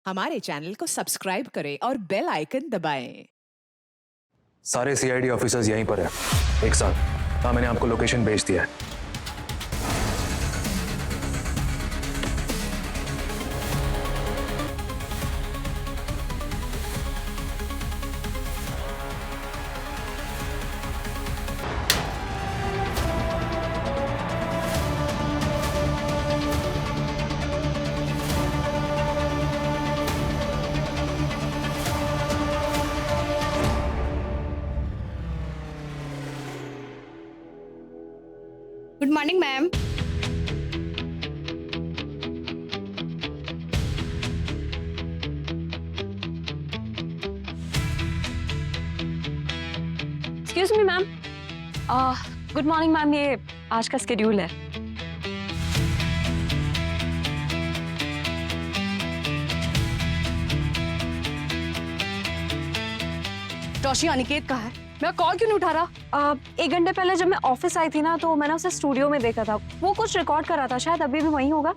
हमारे चैनल को सब्सक्राइब करें और बेल आइकन दबाएं। सारे सीआईडी ऑफिसर्स यहीं पर हैं एक साथ। हाँ, मैंने आपको लोकेशन भेज दिया है। Good morning ma'am. Excuse me ma'am. Good morning ma'am, ये आज का स्केड्यूल है। टोशी अनिकेत कहाँ है? मैं कॉल क्यों नहीं उठा रहा? 1 घंटे पहले जब मैं ऑफिस आई थी ना, तो मैंने उसे स्टूडियो में देखा था। वो कुछ रिकॉर्ड कर रहा था, शायद अभी भी वहीं होगा।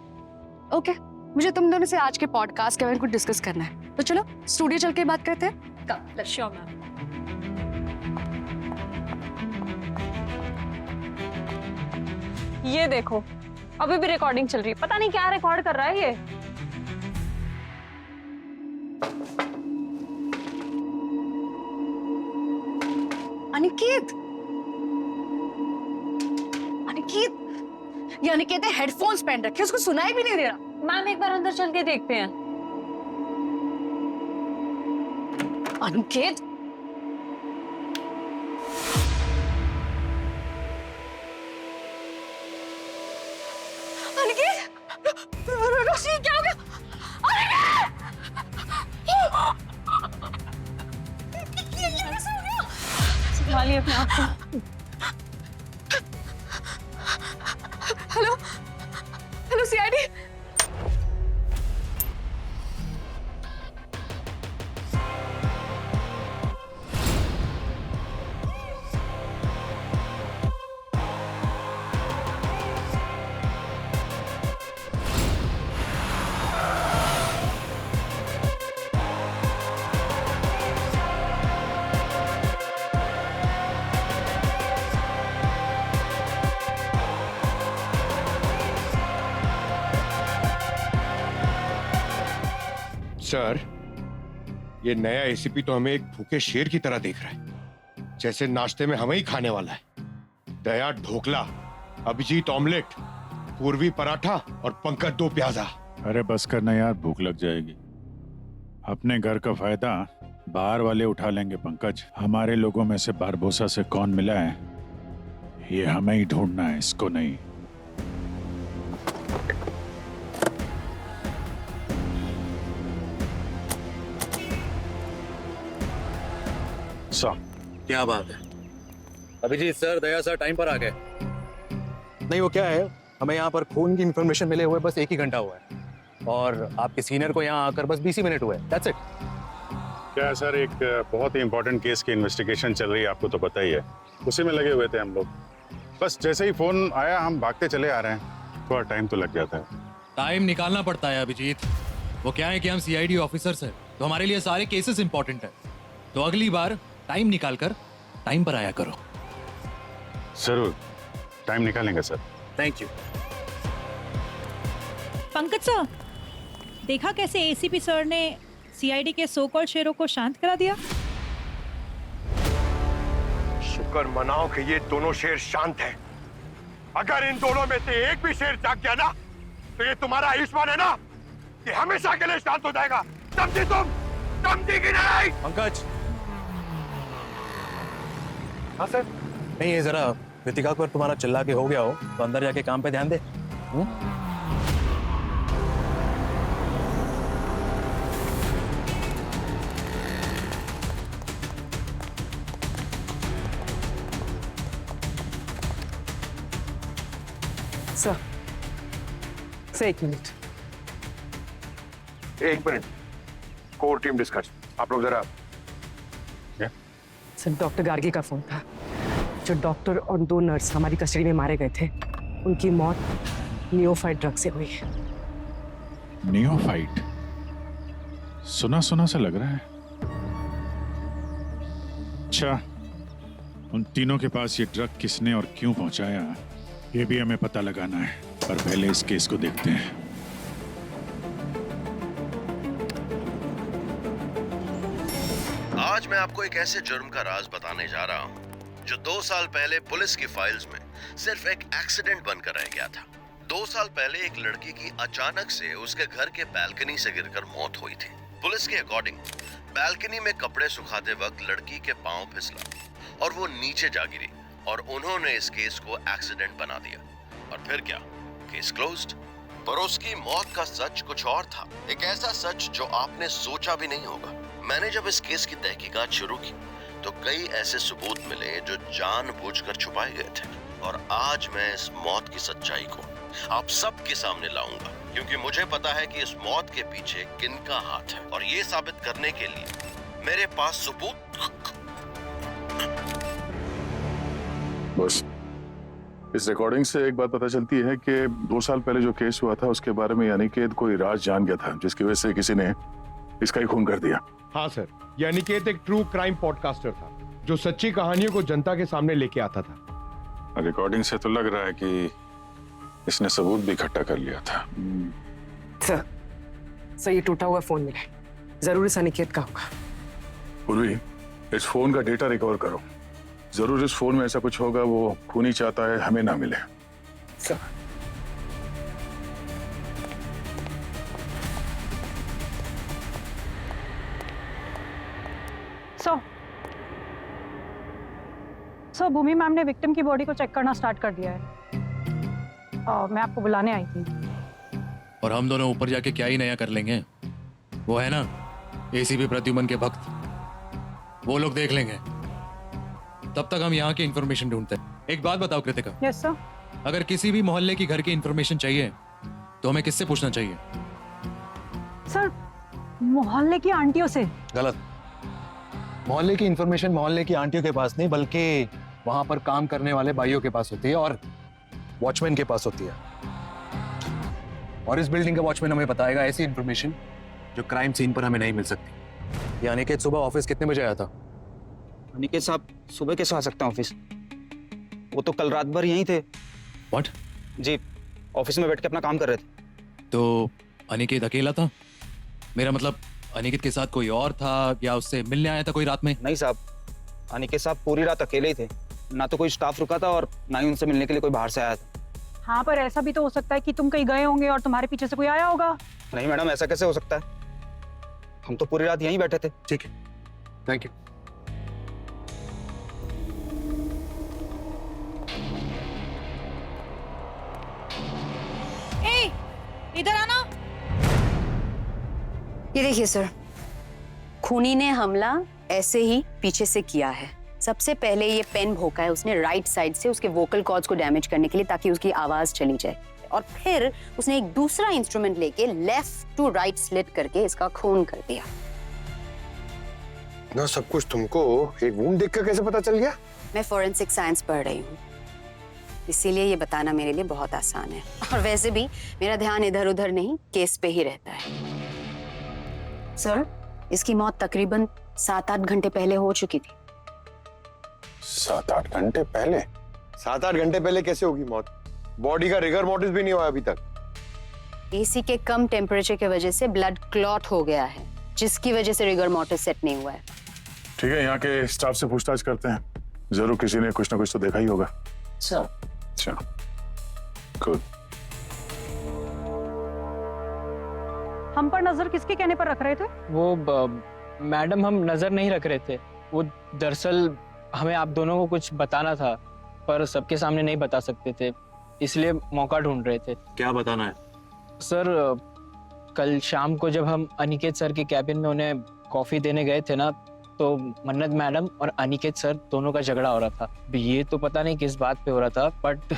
ओके, मुझे तुम दोनों से आज के पॉडकास्ट के बारे में कुछ डिस्कस करना है, तो चलो स्टूडियो चल के बात करते हैं। Sure ma'am. ये देखो, अभी भी रिकॉर्डिंग चल रही है। पता नहीं क्या रिकॉर्ड कर रहा है ये। अनिकेत, अनिकेत, ये अनिकेत ने हेडफोन्स पहन रखे, उसको सुनाई भी नहीं दे रहा। मैम, एक बार अंदर चल के देखते हैं। अनिकेत, रोशनी क्या हो गया? संभालिए अपने आप को। Hello hello CID. सर, ये नया एसीपी तो हमें एक भूखे शेर की तरह देख रहा है, जैसे नाश्ते में हमें ही खाने वाला है। दया ढोकला, अभिजीत ऑमलेट, पूर्वी पराठा और पंकज 2 प्याजा। अरे बस करना यार, भूख लग जाएगी। अपने घर का फायदा बाहर वाले उठा लेंगे पंकज। हमारे लोगों में से बारबोसा से कौन मिला है, ये हमें ही ढूंढना है, इसको नहीं। क्या बात है अभिजीत सर, दया सर टाइम पर आ गए। नहीं, वो क्या है, हमें यहाँ पर खून की इंफॉर्मेशन मिले हुए बस 1 ही घंटा हुआ है, और आपके सीनियर को यहाँ आकर बस 20 ही मिनट हुए। That's it. क्या सर, एक बहुत ही इंपॉर्टेंट केस की इन्वेस्टिगेशन चल रही है, आपको तो पता ही है। उसी में लगे हुए थे हम लोग। बस जैसे ही फोन आया हम भागते चले आ रहे हैं। थोड़ा टाइम तो लग जाता है। टाइम निकालना पड़ता है अभिजीत। वो क्या है कि हम सीआईडी ऑफिसर्स हैं, तो हमारे लिए सारे केसेस इंपॉर्टेंट है। तो अगली बार टाइम निकाल कर टाइम पर आया करो। जरूर टाइम निकालेंगे sir. Thank you. Pankaj sir, देखा कैसे एसीपी सर ने सीआईडी के सो कॉल्ड शेरों को शांत करा दिया। शुक्र मनाओ कि ये दोनों शेर शांत हैं। अगर इन दोनों में से एक भी शेर जाग गया ना, तो ये तुम्हारा आयुष्मान है ना, ये हमेशा के लिए शांत हो जाएगा। समझी तुम? समझी कि नहीं? पंकज। हाँ सर। नहीं, ये जरा कृतिका को तुम्हारा चिल्ला के हो गया हो तो अंदर जाके काम पे ध्यान दे। Sir, 1 minute. 1 minute, core team discuss. आप लोग जरा। सर, डॉक्टर गार्गी का फोन था। जो डॉक्टर और 2 नर्स हमारी कस्टडी में मारे गए थे, उनकी मौत नियोफाइट ड्रग से हुई है। नियोफाइट? सुना सुना सा लग रहा है। अच्छा, उन तीनों के पास ये ड्रग किसने और क्यों पहुंचाया, ये भी हमें पता लगाना है। पर पहले इस केस को देखते हैं। आज मैं आपको एक ऐसे जुर्म का राज बताने जा रहा हूं जो 2 साल पहले पुलिस की फाइल्स में सिर्फ एक एक्सीडेंट बनकर रह गया था। 2 साल पहले एक लड़की की अचानक से उसके घर के बालकनी से गिरकर मौत हुई थी। पुलिस के अकॉर्डिंग बालकनी में कपड़े सुखाते वक्त लड़की के पांव फिसला और वो नीचे जा गिरी और उन्होंने इस केस को एक्सीडेंट बना दिया। और फिर क्या, केस क्लोज्ड। पर उसकी मौत का सच कुछ और था, एक ऐसा सच जो आपने सोचा भी नहीं होगा। मैंने जब इस केस की तहकीकात शुरू की तो कई ऐसे सबूत मिले जो जानबूझकर छुपाए गए थे, और आज मैं इस मौत की सच्चाई को आप सबके सामने लाऊंगा, क्योंकि मुझे पता है कि इस मौत के पीछे किनका हाथ है, और ये साबित करने के लिए मेरे पास सबूत। बस इस रिकॉर्डिंग से एक बात पता चलती है कि 2 साल पहले जो केस हुआ था उसके बारे में अनिकेत कोई राज जान गया था, जिसकी वजह से किसी ने इसका ही खून कर दिया। हाँ सर, ये अनिकेत एक ट्रू क्राइम पॉडकास्टर था जो सच्ची कहानियों को जनता के सामने लेके आता था। रिकॉर्डिंग से तो लग रहा है कि इसने सबूत भी इकट्ठा कर लिया था। सर ये टूटा हुआ फोन मिला, जरूर इस अनिकेत का होगा। पूर्वी, इस फोन का डेटा रिकवर करो। जरूर इस फोन में ऐसा कुछ होगा, वो खूनी चाहता है हमें ना मिले। सर सो भूमि मैम ने विक्टिम की बॉडी को चेक करना स्टार्ट कर दिया है। मैं आपको बुलाने आई थी। और हम दोनों ऊपर जाके क्या ही नया कर लेंगे, वो है ना एसीपी प्रद्युमन के भक्त, वो लोग देख लेंगे। तब तक हम यहाँ की इंफॉर्मेशन ढूंढते हैं। एक बात बताओ कृतिका। Yes sir. अगर किसी भी मोहल्ले की घर की इंफॉर्मेशन चाहिए तो हमें किससे पूछना चाहिए? सर मोहल्ले की आंटियों से। गलत। मोहल्ले की इंफॉर्मेशन मोहल्ले की आंटियों के पास नहीं, बल्कि वहां पर काम करने वाले भाइयों के पास होती है और वॉचमैन के पास होती है। और इस बिल्डिंग का वॉचमैन हमें बताएगा ऐसी इंफॉर्मेशन जो क्राइम सीन पर हमें नहीं मिल सकती। यानी कि सुबह ऑफिस कितने बजे आया था? अनिकेत साहब सुबह कैसे आ सकते हैं ऑफिस? वो तो कल रात भर यहीं थे। व्हाट? जी, ऑफिस में बैठ के अपना काम कर रहे थे। तो अनिकेत अकेला था? मेरा मतलब अनिकेत के साथ कोई और था या उससे मिलने आया था कोई रात में? नहीं साहब, अनिकेत साहब पूरी रात अकेले ही थे। ना तो कोई स्टाफ रुका था और ना ही उनसे मिलने के लिए कोई बाहर से आया था। हाँ, पर ऐसा भी तो हो सकता है कि तुम कहीं गए होंगे और तुम्हारे पीछे से कोई आया होगा। नहीं मैडम, ऐसा कैसे हो सकता है? हम तो पूरी रात यहीं बैठे थे। ठीक है, थैंक यू। इधर आना। ये देखिए सर, खूनी ने हमला ऐसे ही पीछे से किया है। सबसे पहले ये पेन भोंका है उसने राइट साइड से उसके वोकल कॉर्ड्स को डैमेज करने के लिए, ताकि उसकी आवाज चली जाए। और फिर उसने एक दूसरा इंस्ट्रूमेंट लेके लेफ्ट टू राइट स्लिट करके इसका खून कर दिया। ना सब कुछ तुमको एक वुंड देखकर कैसे पता चल गया? मैं फॉरेंसिक साइंस पढ़ रही हूँ, इसीलिए ये बताना मेरे लिए बहुत आसान है। और वैसे भी मेरा ध्यान इधर उधर नहीं, केस पे ही रहता है। सर, इसकी मौत तकरीबन 7-8 घंटे पहले हो चुकी थी। 7-8 घंटे पहले? 7-8 घंटे पहले कैसे होगी मौत? बॉडी का रिगर मोर्टिस भी नहीं हुआ अभी तक। एसी के कम टेम्परेचर की वजह से ब्लड क्लॉट हो गया है, जिसकी वजह से रिगर मोर्टिस सेट नहीं हुआ है। ठीक है, यहाँ के स्टाफ से पूछताछ करते हैं, जरूर किसी ने कुछ ना कुछ तो देखा ही होगा। सर। अच्छा, गुड। हम पर नजर किसके कहने पर रख रहे थे? वो मैडम, हम नजर नहीं रख रहे थे। वो दरअसल हमें आप दोनों को कुछ बताना था, पर सबके सामने नहीं बता सकते थे, इसलिए मौका ढूंढ रहे थे। क्या बताना है? सर, कल शाम को जब हम अनिकेत सर के कैबिन में उन्हें कॉफी देने गए थे ना, तो मन्नत मैडम और अनिकेत सर दोनों का झगड़ा हो रहा था। ये तो पता नहीं किस बात पे हो रहा था, बट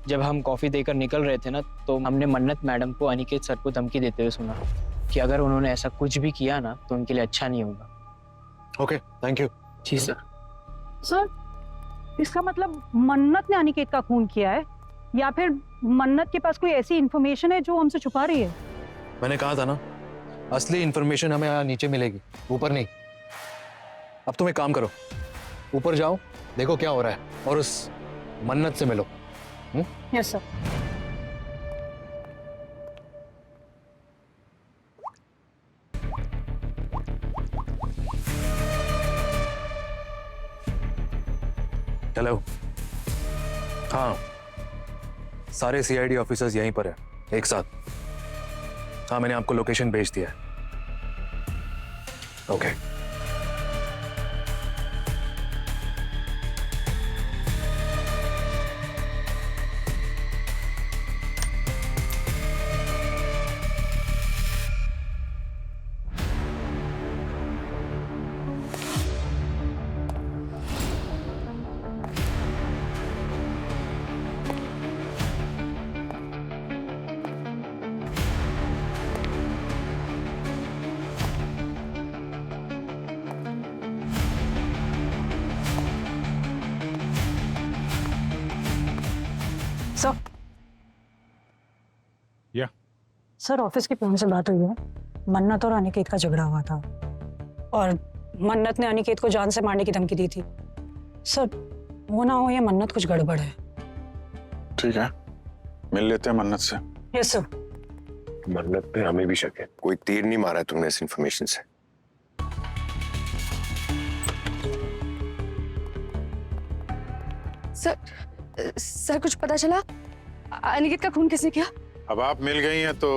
जब हम कॉफी देकर निकल रहे थे ना, तो हमने मन्नत मैडम को अनिकेत सर को धमकी देते हुए सुना कि अगर उन्होंने ऐसा कुछ भी किया ना तो उनके लिए अच्छा नहीं होगा। Okay, thank you. जी सर। सर, इसका मतलब मन्नत ने अनिकेत का खून किया है, या फिर मन्नत के पास कोई ऐसी इंफॉर्मेशन है जो हमसे छुपा रही है? मैंने कहा था ना, असली इंफॉर्मेशन हमें यहाँ नीचे मिलेगी, ऊपर नहीं। अब तुम एक काम करो, ऊपर जाओ, देखो क्या हो रहा है और उस मन्नत से मिलो। Yes sir. हेलो। हाँ, सारे सीआईडी ऑफिसर्स यहीं पर हैं, एक साथ। हाँ, मैंने आपको लोकेशन भेज दिया है। ओके। सर। या सर, ऑफिस की पीएम से बात हुई है। मन्नत और अनिकेत का झगड़ा हुआ था और मन्नत ने अनिकेत को जान से मारने की धमकी दी थी। सर, वो ना हो ये मन्नत कुछ गड़बड़ है। ठीक है, मिल लेते हैं मन्नत से। Yes sir. मन्नत पे हमें भी शक है, कोई तीर नहीं मारा है तुमने इस इंफॉर्मेशन से। सर कुछ पता चला? अनिकेत का खून किसने किया? अब आप मिल गई हैं तो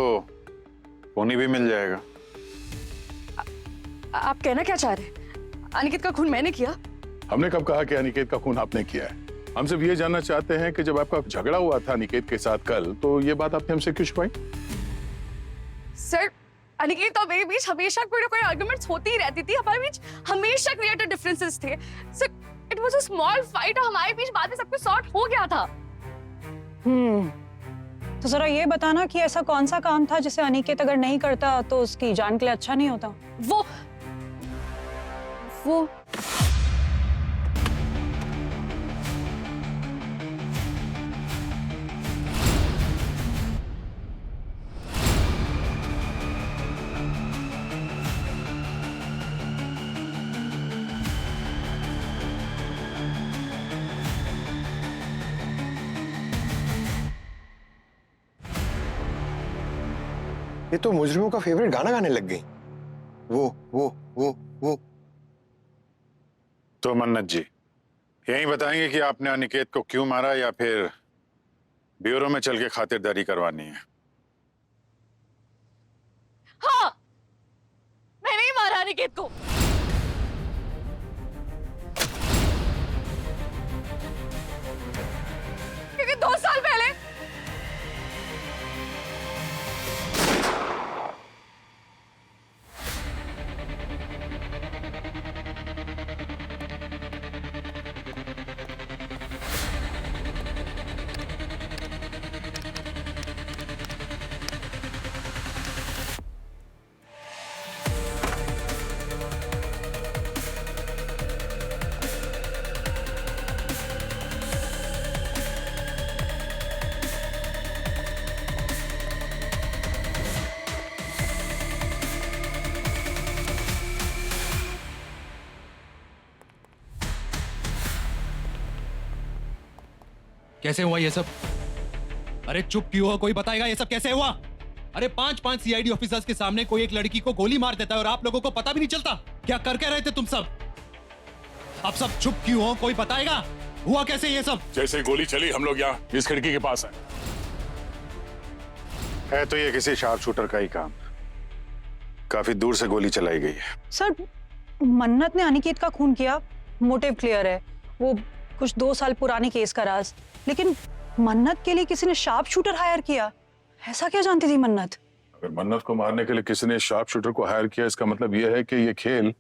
खूनी भी मिल जाएगा। आप कहना क्या चाह रहे हैं? अनिकेत का खून मैंने किया? हमने कब कहा कि अनिकेत का खून आपने किया है? हम सिर्फ ये जानना चाहते हैं कि जब आपका झगड़ा हुआ था अनिकेत के साथ कल, तो ये बात आपने हमसे क्यों छुपाई? सर, अनिकेत और मेरे बीच हमेशा कोई ना कोई आर्गुमेंट्स होती ही रहती थी। हमारे बीच हमेशा क्रिएटिव डिफरेंसेस थे। Sir, it was a small fight और हमारे बीच बाद में सब कुछ सॉर्ट हो गया था। तो जरा ये बताना कि ऐसा कौन सा काम था जिसे अनिकेत अगर नहीं करता तो उसकी जान के लिए अच्छा नहीं होता? वो ये तो मुजरिमों का फेवरेट गाना गाने लग गई। वो तो मन्नत जी यही बताएंगे कि आपने अनिकेत को क्यों मारा या फिर ब्यूरो में चल के खातिरदारी करवानी है? हाँ, मैंने ही मारा अनिकेत को। क्योंकि 2 साल पहले कैसे हुआ ये सब? अरे चुप क्यों हो? कोई बताएगा ये सब कैसे हुआ? अरे 5 सीआईडी ऑफिसर्स के सामने कोई एक लड़की को गोली मार देता है और आप लोगों को पता भी नहीं चलता? क्या करके रहे थे तुम सब? अब सब चुप क्यों हो? कोई बताएगा हुआ कैसे ये सब? जैसे गोली चली हम लोग यहाँ इस खिड़की के पास है तो ये किसी शार्प शूटर का ही काम। काफी दूर से गोली चलाई गई है। सर, मन्नत ने अनिकेत का खून किया, मोटिव क्लियर है। वो कुछ 2 साल पुराने केस का राज। लेकिन मन्नत के लिए किसी ने शार्प शूटर हायर किया, ऐसा क्या जानती थी मन्नत? अगर मन्नत को मारने के लिए किसी ने शार्प शूटर को हायर किया, इसका मतलब यह है कि ये खेल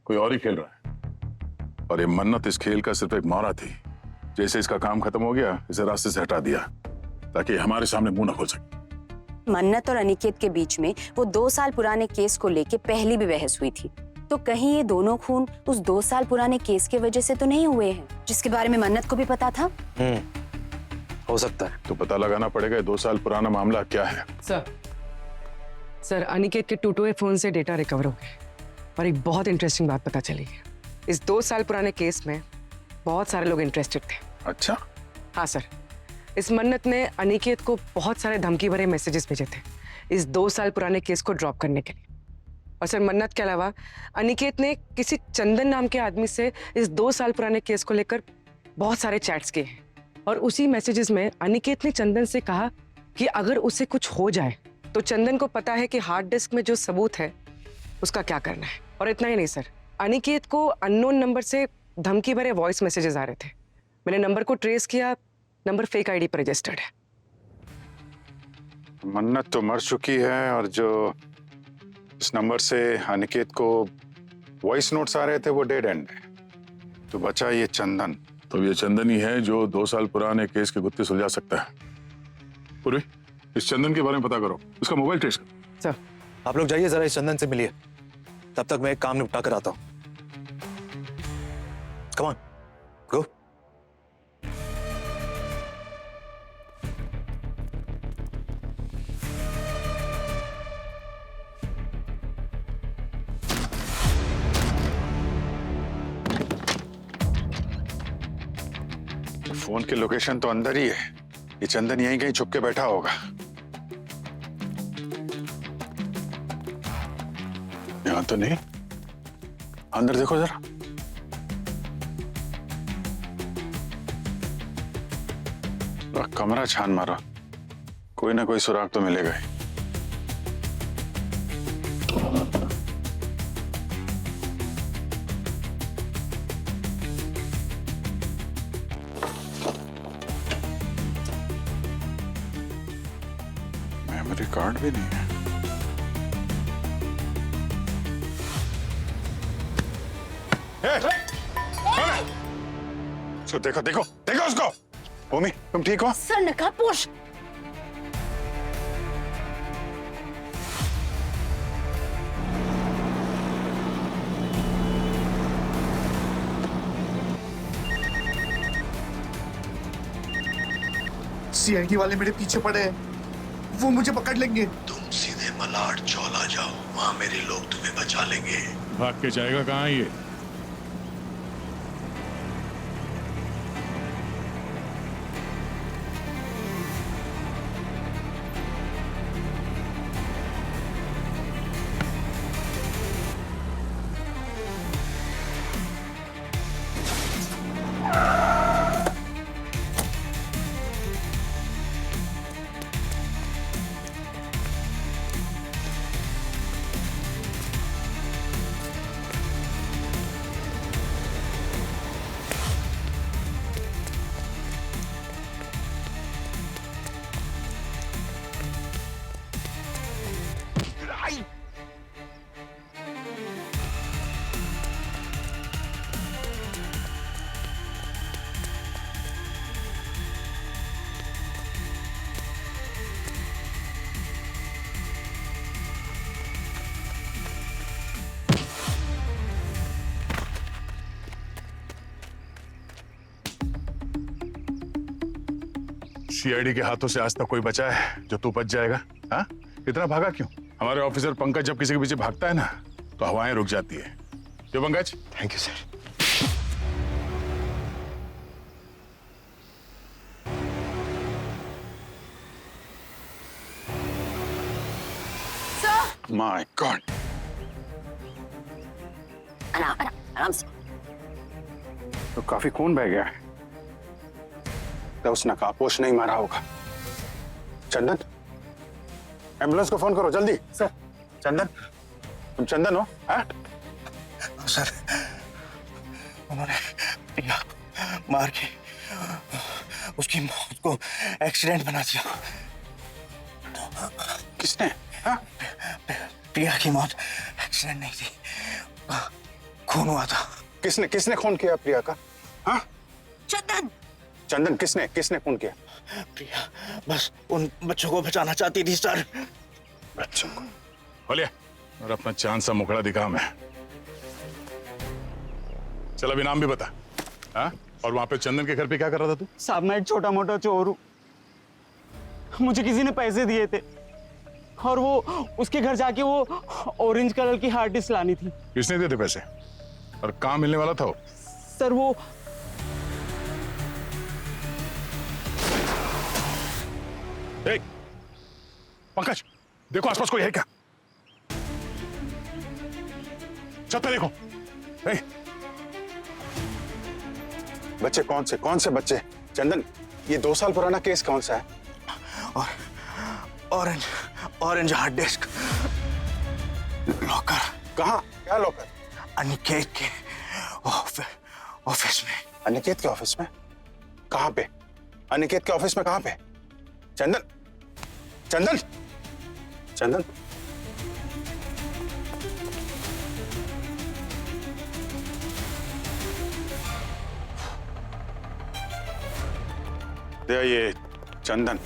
कोई और ही खेल रहा है और ये मन्नत इस खेल का सिर्फ एक मारा थी। जैसे इसका काम खत्म हो गया, इसे रास्ते से हटा दिया ताकि हमारे सामने मुंह न खोल सके। मन्नत और अनिकेत के बीच में वो 2 साल पुराने केस को लेके पहली भी बहस हुई थी। तो कहीं ये दोनों खून उस 2 साल पुराने केस की वजह से तो नहीं हुए हैं, जिसके बारे में मन्नत को भी पता था? हो सकता है। तो पता लगाना पड़ेगा 2 साल पुराना मामला क्या है। सर अनिकेत के टूटे हुए फोन से डेटा रिकवर हो गया और एक बहुत इंटरेस्टिंग बात पता चली है। इस 2 साल पुराने केस में बहुत सारे लोग इंटरेस्टेड थे। अच्छा, हाँ सर, इस मन्नत ने अनिकेत को बहुत सारे धमकी भरे मैसेजेस भेजे थे इस 2 साल पुराने केस को ड्रॉप करने के लिए। और सर मन्नत के अलावा अनिकेत ने किसी चंदन नाम के आदमी से इस 2 साल पुराने केस को लेकर बहुत सारे चैट्स किए हैं। और उसी मैसेजेस में अनिकेत ने चंदन से कहा कि अगर उसे कुछ हो जाए तो चंदन को पता है कि हार्ड डिस्क में जो सबूत है उसका क्या करना है। और इतना ही नहीं सर, अनिकेत को अननोन नंबर से धमकी भरे वॉइस मैसेजेस आ रहे थे। मैंने नंबर को ट्रेस किया, नंबर फेक आईडी पर रजिस्टर्ड है। मन्नत तो मर चुकी है और जो इस नंबर से अनिकेत को वॉइस नोट्स आ रहे थे वो डेड एंड है। तो बचा ये चंदन। तो ये चंदन ही है जो 2 साल पुराने केस के गुत्थे सुलझा सकता है। पूर्वी, इस चंदन के बारे में पता करो, उसका मोबाइल ट्रेस करो। सर आप लोग जाइए, जरा इस चंदन से मिलिए, तब तक मैं एक काम निपटा कर आता हूँ। Come on, go. फोन की लोकेशन तो अंदर ही है। ये चंदन यहीं कहीं छुप के बैठा होगा। यहां तो नहीं, अंदर देखो जरा। कमरा छान मारो, कोई ना कोई सुराग तो मिलेगा ही। मेमोरी कार्ड भी नहीं है। सो देखो देखो देखो उसको। भूमि, तुम ठीक हो? सर नकाबपोश। सीआईडी वाले मेरे पीछे पड़े हैं, वो मुझे पकड़ लेंगे। तुम सीधे मलाड चौला जाओ, वहां मेरे लोग तुम्हें बचा लेंगे। भाग के जाएगा कहाँ ये? सीआईडी के हाथों से आज तक कोई बचा है जो तू बच जाएगा? हाँ, इतना भागा क्यों? हमारे ऑफिसर पंकज जब किसी के पीछे भागता है ना तो हवाएं रुक जाती है। क्यों Pankaj? Thank you sir. My God. आराम से। तो काफी खून बह गया है। तो उस नकाबपोश नहीं मारा होगा। चंदन, एम्बुलेंस को फोन करो जल्दी। सर। चंदन, तुम चंदन हो? हाँ सर, उन्होंने प्रिया मार के उसकी मौत को एक्सीडेंट बना दिया। किसने? हाँ? प्रिया की मौत एक्सीडेंट नहीं थी, खून हुआ था। किसने किसने खून किया प्रिया का? हाँ? चंदन। चंदन, किसने किसने खून किया? प्रिया बस उन बच्चों को बचाना चाहती थी सर। बच्चों को? बोलिए, और अपना चांद सा मुखड़ा दिखा मैं। चल अभी नाम भी बता। हाँ? और वहां पे चंदन के घर पे क्या कर रहा था तू? साहब मैं एक छोटा मोटा चोर हूँ। मुझे किसी ने पैसे दिए थे और वो उसके घर जाके वो ऑरेंज कलर की हार्ड डिस्क लानी थी। किसने दिए थे पैसे और कहाँ मिलने वाला था वो? सर वो पंकज देखो आसपास कोई है क्या? छत पे देखो। बच्चे कौन से बच्चे? चंदन, ये 2 साल पुराना केस कौन सा है? और ऑरेंज हार्ड डिस्क। लॉकर कहाँ? क्या लॉकर? अनिकेत के ऑफिस में। अनिकेत के ऑफिस में? कहाँ पे? अनिकेत के ऑफिस में कहाँ पे? चंदन चंदन चंदन ये चंदन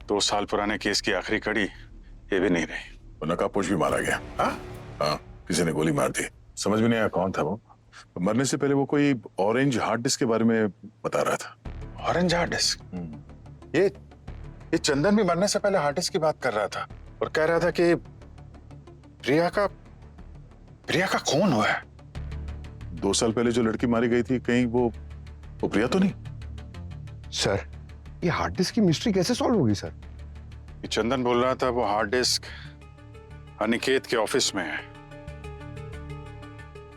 2 साल पुराने केस की आखिरी कड़ी ये भी नहीं रही। नकाबपोश भी मारा गया। हाँ, किसी ने गोली मार दी। समझ में नहीं आया कौन था वो। मरने से पहले वो कोई ऑरेंज हार्ड डिस्क के बारे में बता रहा था। Orange hard disk? ये चंदन भी मरने से पहले हार्ड डिस्क की बात कर रहा था और कह रहा था कि प्रिया का खून हुआ है। 2 साल पहले जो लड़की मारी गई थी, कहीं वो प्रिया तो नहीं? सर, ये हार्ड डिस्क की मिस्ट्री कैसे सॉल्व होगी सर? ये चंदन बोल रहा था वो हार्ड डिस्क अनिकेत के ऑफिस में है।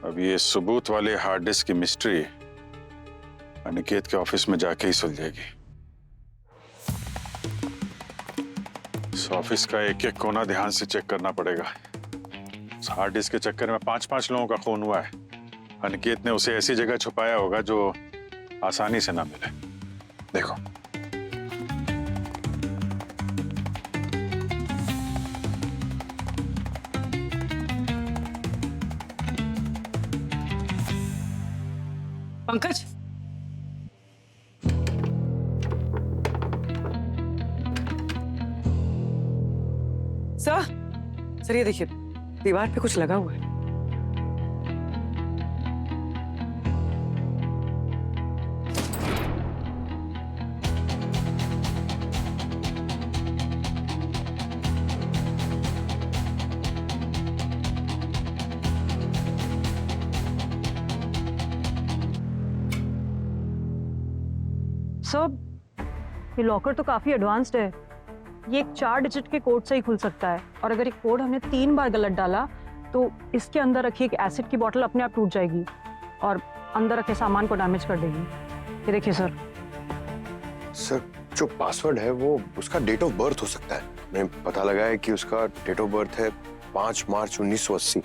अब ये सबूत वाले हार्ड डिस्क की मिस्ट्री अनिकेत के ऑफिस में जाके ही सुलझेगी। इस ऑफिस का एक कोना ध्यान से चेक करना पड़ेगा। इस हार्ड डिस्क के चक्कर में 5-5 लोगों का खून हुआ है। अनिकेत ने उसे ऐसी जगह छुपाया होगा जो आसानी से ना मिले। देखो, पंकज, सर ये देखिए, दीवार पे कुछ लगा हुआ है। सर, ये लॉकर तो काफी एडवांस्ड है। ये एक 4 डिजिट के कोड से ही खुल सकता है, और अगर एक कोड हमने 3 बार गलत डाला तो इसके अंदर रखी एक एसिड की बोतल अपने आप टूट जाएगी और अंदर रखे सामान को डैमेज कर देगी। ये देखिए सर। सर, जो पासवर्ड है वो उसका डेट ऑफ बर्थ हो सकता है। हमें पता लगा है कि उसका डेट ऑफ बर्थ है 5 मार्च 1980।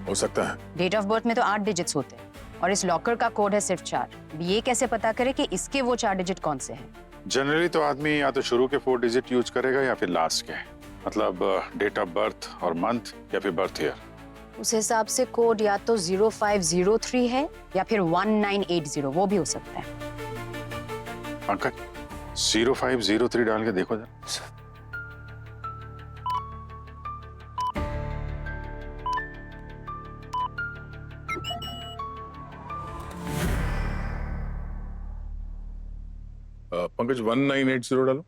हो सकता है। डेट ऑफ बर्थ में तो 8 डिजिट्स होते हैं और इस लॉकर का कोड है सिर्फ 4। ये कैसे पता करे कि इसके वो 4 डिजिट कौन से हैं? जनरली तो आदमी या तो शुरू के 4 डिजिट यूज करेगा या फिर लास्ट के, मतलब डेट ऑफ बर्थ और मंथ या फिर बर्थ ईयर। उस हिसाब से कोड या तो 0503 है या फिर 1980, वो भी हो सकता है। पंकज, 0503 डाल के देखो जरा। पंकज 1980 डालो।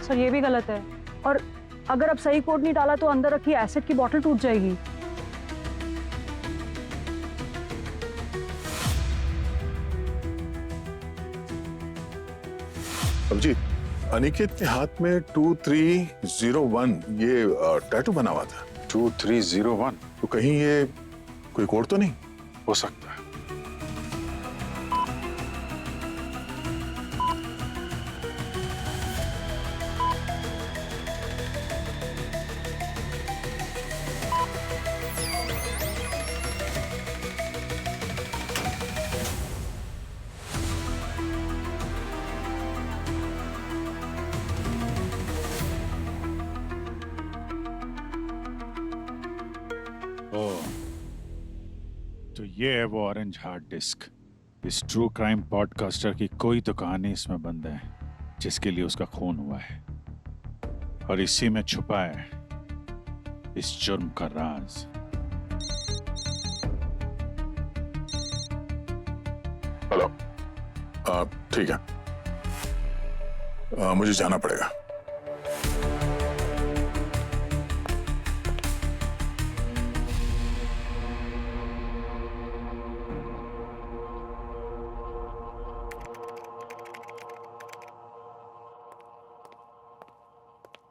सर, ये भी गलत है, और अगर अब सही कोड नहीं डाला तो अंदर रखी एसिड की बोतल टूट जाएगी। अभिजीत, अनिकेत के हाथ में 2301 ये टैटू बना हुआ था। 2301? तो कहीं ये कोई कोड तो नहीं हो सकता है। तो ये है वो ऑरेंज हार्ड डिस्क। इस ट्रू क्राइम पॉडकास्टर की कोई तो कहानी इसमें बंद है जिसके लिए उसका खून हुआ है, और इसी में छुपा है इस जुर्म का राज। हेलो, ठीक है, मुझे जाना पड़ेगा।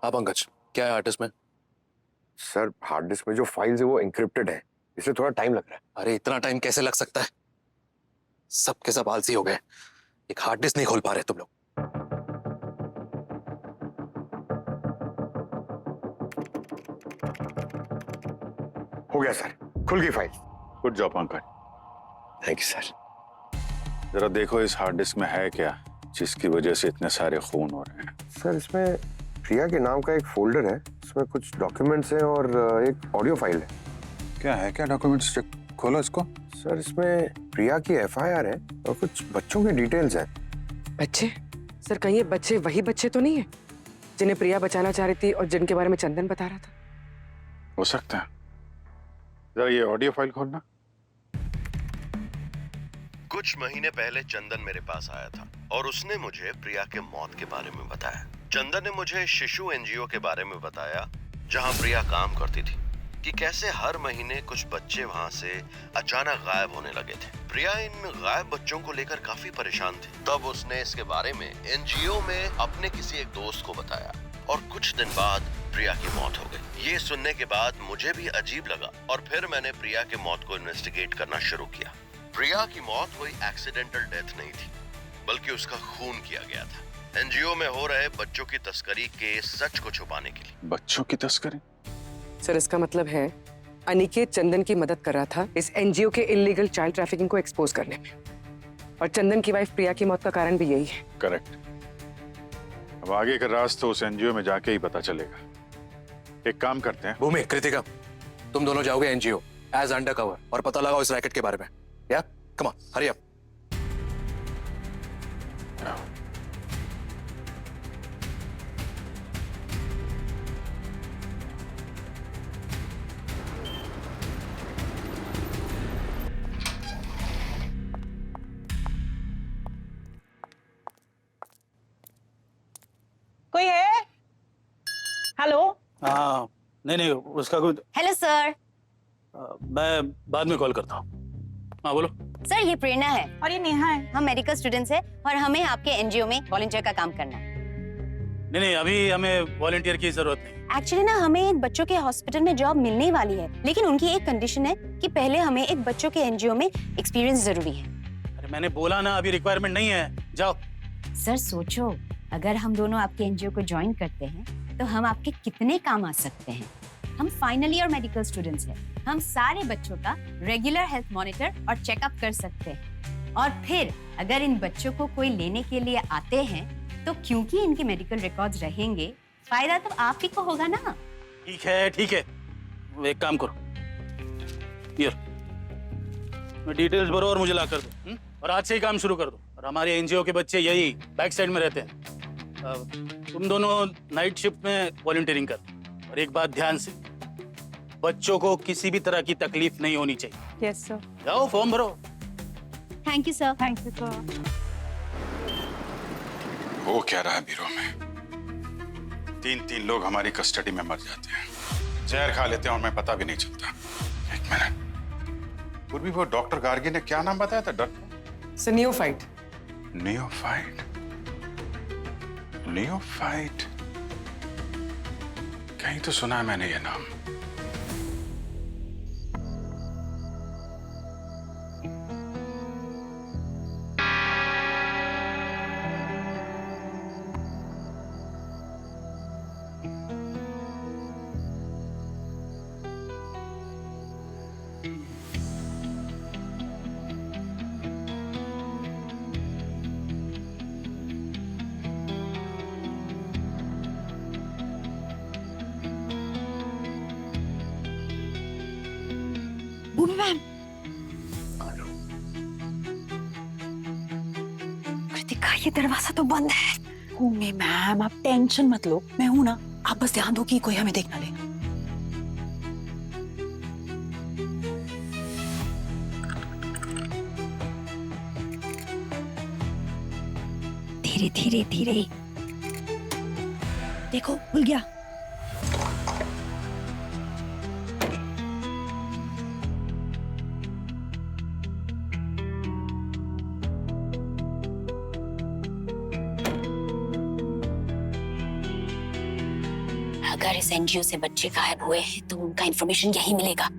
हाँ पंकज, क्या है आर्टिस्ट में? सर हार्ड डिस्क में जो फाइल्स है वो एन्क्रिप्टेड है, इसलिए थोड़ा टाइम लग रहा है। अरे इतना टाइम कैसे लग सकता है? सब के सब आलसी हो गए, एक हार्ड डिस्क नहीं खोल पा रहे तुम लोग। हो गया सर, खुल गई file. Good job Pankaj. Thank you sir. जरा देखो इस हार्ड डिस्क में है क्या जिसकी वजह से इतने सारे खून हो रहे हैं। सर इसमें प्रिया के नाम का एक फोल्डर है, इसमें कुछ डॉक्यूमेंट्स हैं और एक ऑडियो फाइल है। क्या है, क्या डॉक्यूमेंट्स? खोलो इसको। सर इसमें प्रिया की FIR है और कुछ बच्चों की डिटेल्स हैं। बच्चे? सर कहीं ये बच्चे वही बच्चे तो नहीं है जिन्हें प्रिया बचाना चाह रही थी और जिनके बारे में चंदन बता रहा था? हो सकता है। जरा ये ऑडियो फाइल खोलना। कुछ महीने पहले चंदन मेरे पास आया था और उसने मुझे प्रिया के मौत के बारे में बताया। चंदन ने मुझे शिशु NGO के बारे में बताया जहां प्रिया काम करती थी, कि कैसे हर महीने कुछ बच्चे वहां से अचानक गायब होने लगे थे। प्रिया इन गायब बच्चों को लेकर काफी परेशान थी। तब उसने इसके बारे में NGO में अपने किसी एक दोस्त को बताया और कुछ दिन बाद प्रिया की मौत हो गई। ये सुनने के बाद मुझे भी अजीब लगा और फिर मैंने प्रिया के मौत को इन्वेस्टिगेट करना शुरू किया। प्रिया की मौत कोई एक्सीडेंटल डेथ नहीं थी, बल्कि उसका खून किया गया था NGO में हो रहे बच्चों की तस्करी के सच को छुपाने के लिए। बच्चों की तस्करी? सर इसका मतलब है अनिकेत चंदन की मदद कर रहा था इस NGO के इलीगल चाइल्ड ट्रैफिकिंग को एक्सपोज करने में, और चंदन की वाइफ प्रिया की मौत का कारण भी यही है। करेक्ट। अब आगे का राज तो उस NGO में जाके ही पता चलेगा। एक काम करते हैं। भूमि, कृतिका, तुम दोनों जाओगे NGO एज अंडर कवर और पता लगाओ इस रैकेट के बारे में। या कम ऑन, हरी अप। कोई है? हेलो? हाँ, नहीं उसका कोई। Hello sir. मैं बाद में कॉल करता हूँ। हाँ बोलो। सर ये प्रेरणा है और ये नेहा है। हम मेडिकल स्टूडेंट्स हैं और हमें आपके NGO में वॉलंटियर का काम करना है। नहीं अभी हमें वॉलंटियर की जरूरत नहीं। एक्चुअली ना हमें एक बच्चों के हॉस्पिटल में जॉब मिलने वाली है, लेकिन उनकी एक कंडीशन है कि पहले हमें एक बच्चों के NGO में एक्सपीरियंस जरूरी है। अरे मैंने बोला ना अभी रिक्वायरमेंट नहीं है, जाओ। सर सोचो, अगर हम दोनों आपके NGO को ज्वाइन करते हैं तो हम आपके कितने काम आ सकते हैं। हम फाइनल ईयर मेडिकल स्टूडेंट्स हैं, हम सारे बच्चों का रेगुलर हेल्थ मॉनिटर और चेकअप कर सकते हैं, और फिर अगर इन बच्चों को कोई लेने के लिए आते हैं तो क्योंकि इनके मेडिकल रिकॉर्ड्स रहेंगे, फायदा तो आप ही को होगा ना। ठीक है, एक काम करो, मैं डिटेल्स भरो और मुझे ला कर दो, और आज से ही काम शुरू कर दो। और हमारे NGO के बच्चे यही बैक साइड में रहते हैं। तुम दोनों नाइट शिफ्ट में वॉलंटियरिंग कर, और एक बात ध्यान से, बच्चों को किसी भी तरह की तकलीफ नहीं होनी चाहिए। Yes sir. जाओ फॉर्म भरो। Thank you sir. Thank you sir. वो क्या रहा है ब्यूरो में? 3 लोग हमारी कस्टडी में मर जाते हैं, जहर खा लेते हैं और हमें पता भी नहीं चलता। एक मिनट, पूर्वी वो डॉक्टर गार्गी ने क्या नाम बताया था? Doctor neophyte. नियोफाइट कहीं तो सुना है मैंने ये नाम। भूमि मैम। कृतिका ये दरवाजा तो बंद है। भूमि मैम आप टेंशन मत लो, मैं हूं ना, आप बस ध्यान दो कि कोई हमें देख ना ले। धीरे धीरे धीरे। देखो खुल गया। अगर इस एनजीओ से बच्चे गायब हुए हैं तो उनका इंफॉर्मेशन यही मिलेगा।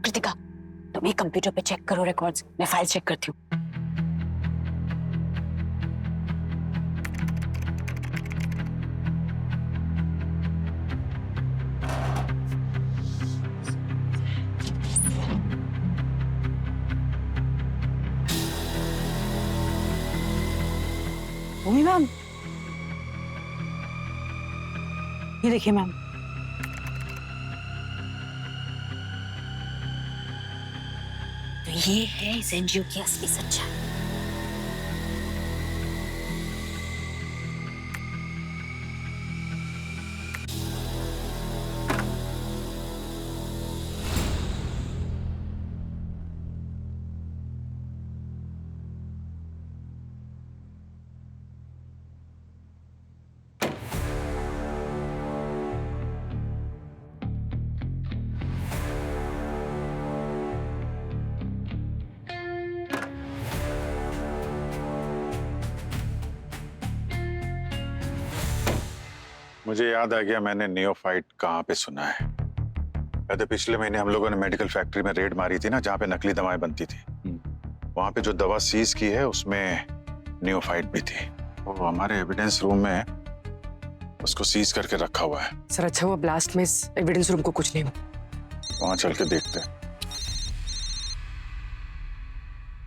कृतिका, तुम ही कंप्यूटर पे चेक करो रिकॉर्ड्स, मैं फाइल चेक करती हूँ। भूमि मैम, ये देखिए मैम। तो ये है इस एनजीओ की असली सच्चाई। मुझे याद आ गया मैंने नियोफाइट कहाँ पे सुना है। कहते पिछले महीने हम लोगों ने मेडिकल फैक्ट्री में रेड मारी थी ना, जहाँ पे नकली दवाएं बनती थी। वहां पे जो दवा सीज की है उसमें नियोफाइट भी थी। वो हमारे एविडेंस रूम में उसको सीज करके रखा हुआ है। सर अच्छा हुआ ब्लास्ट में इस एविडेंस रूम को कुछ नहीं हुआ। वहां चल के देखते हैं।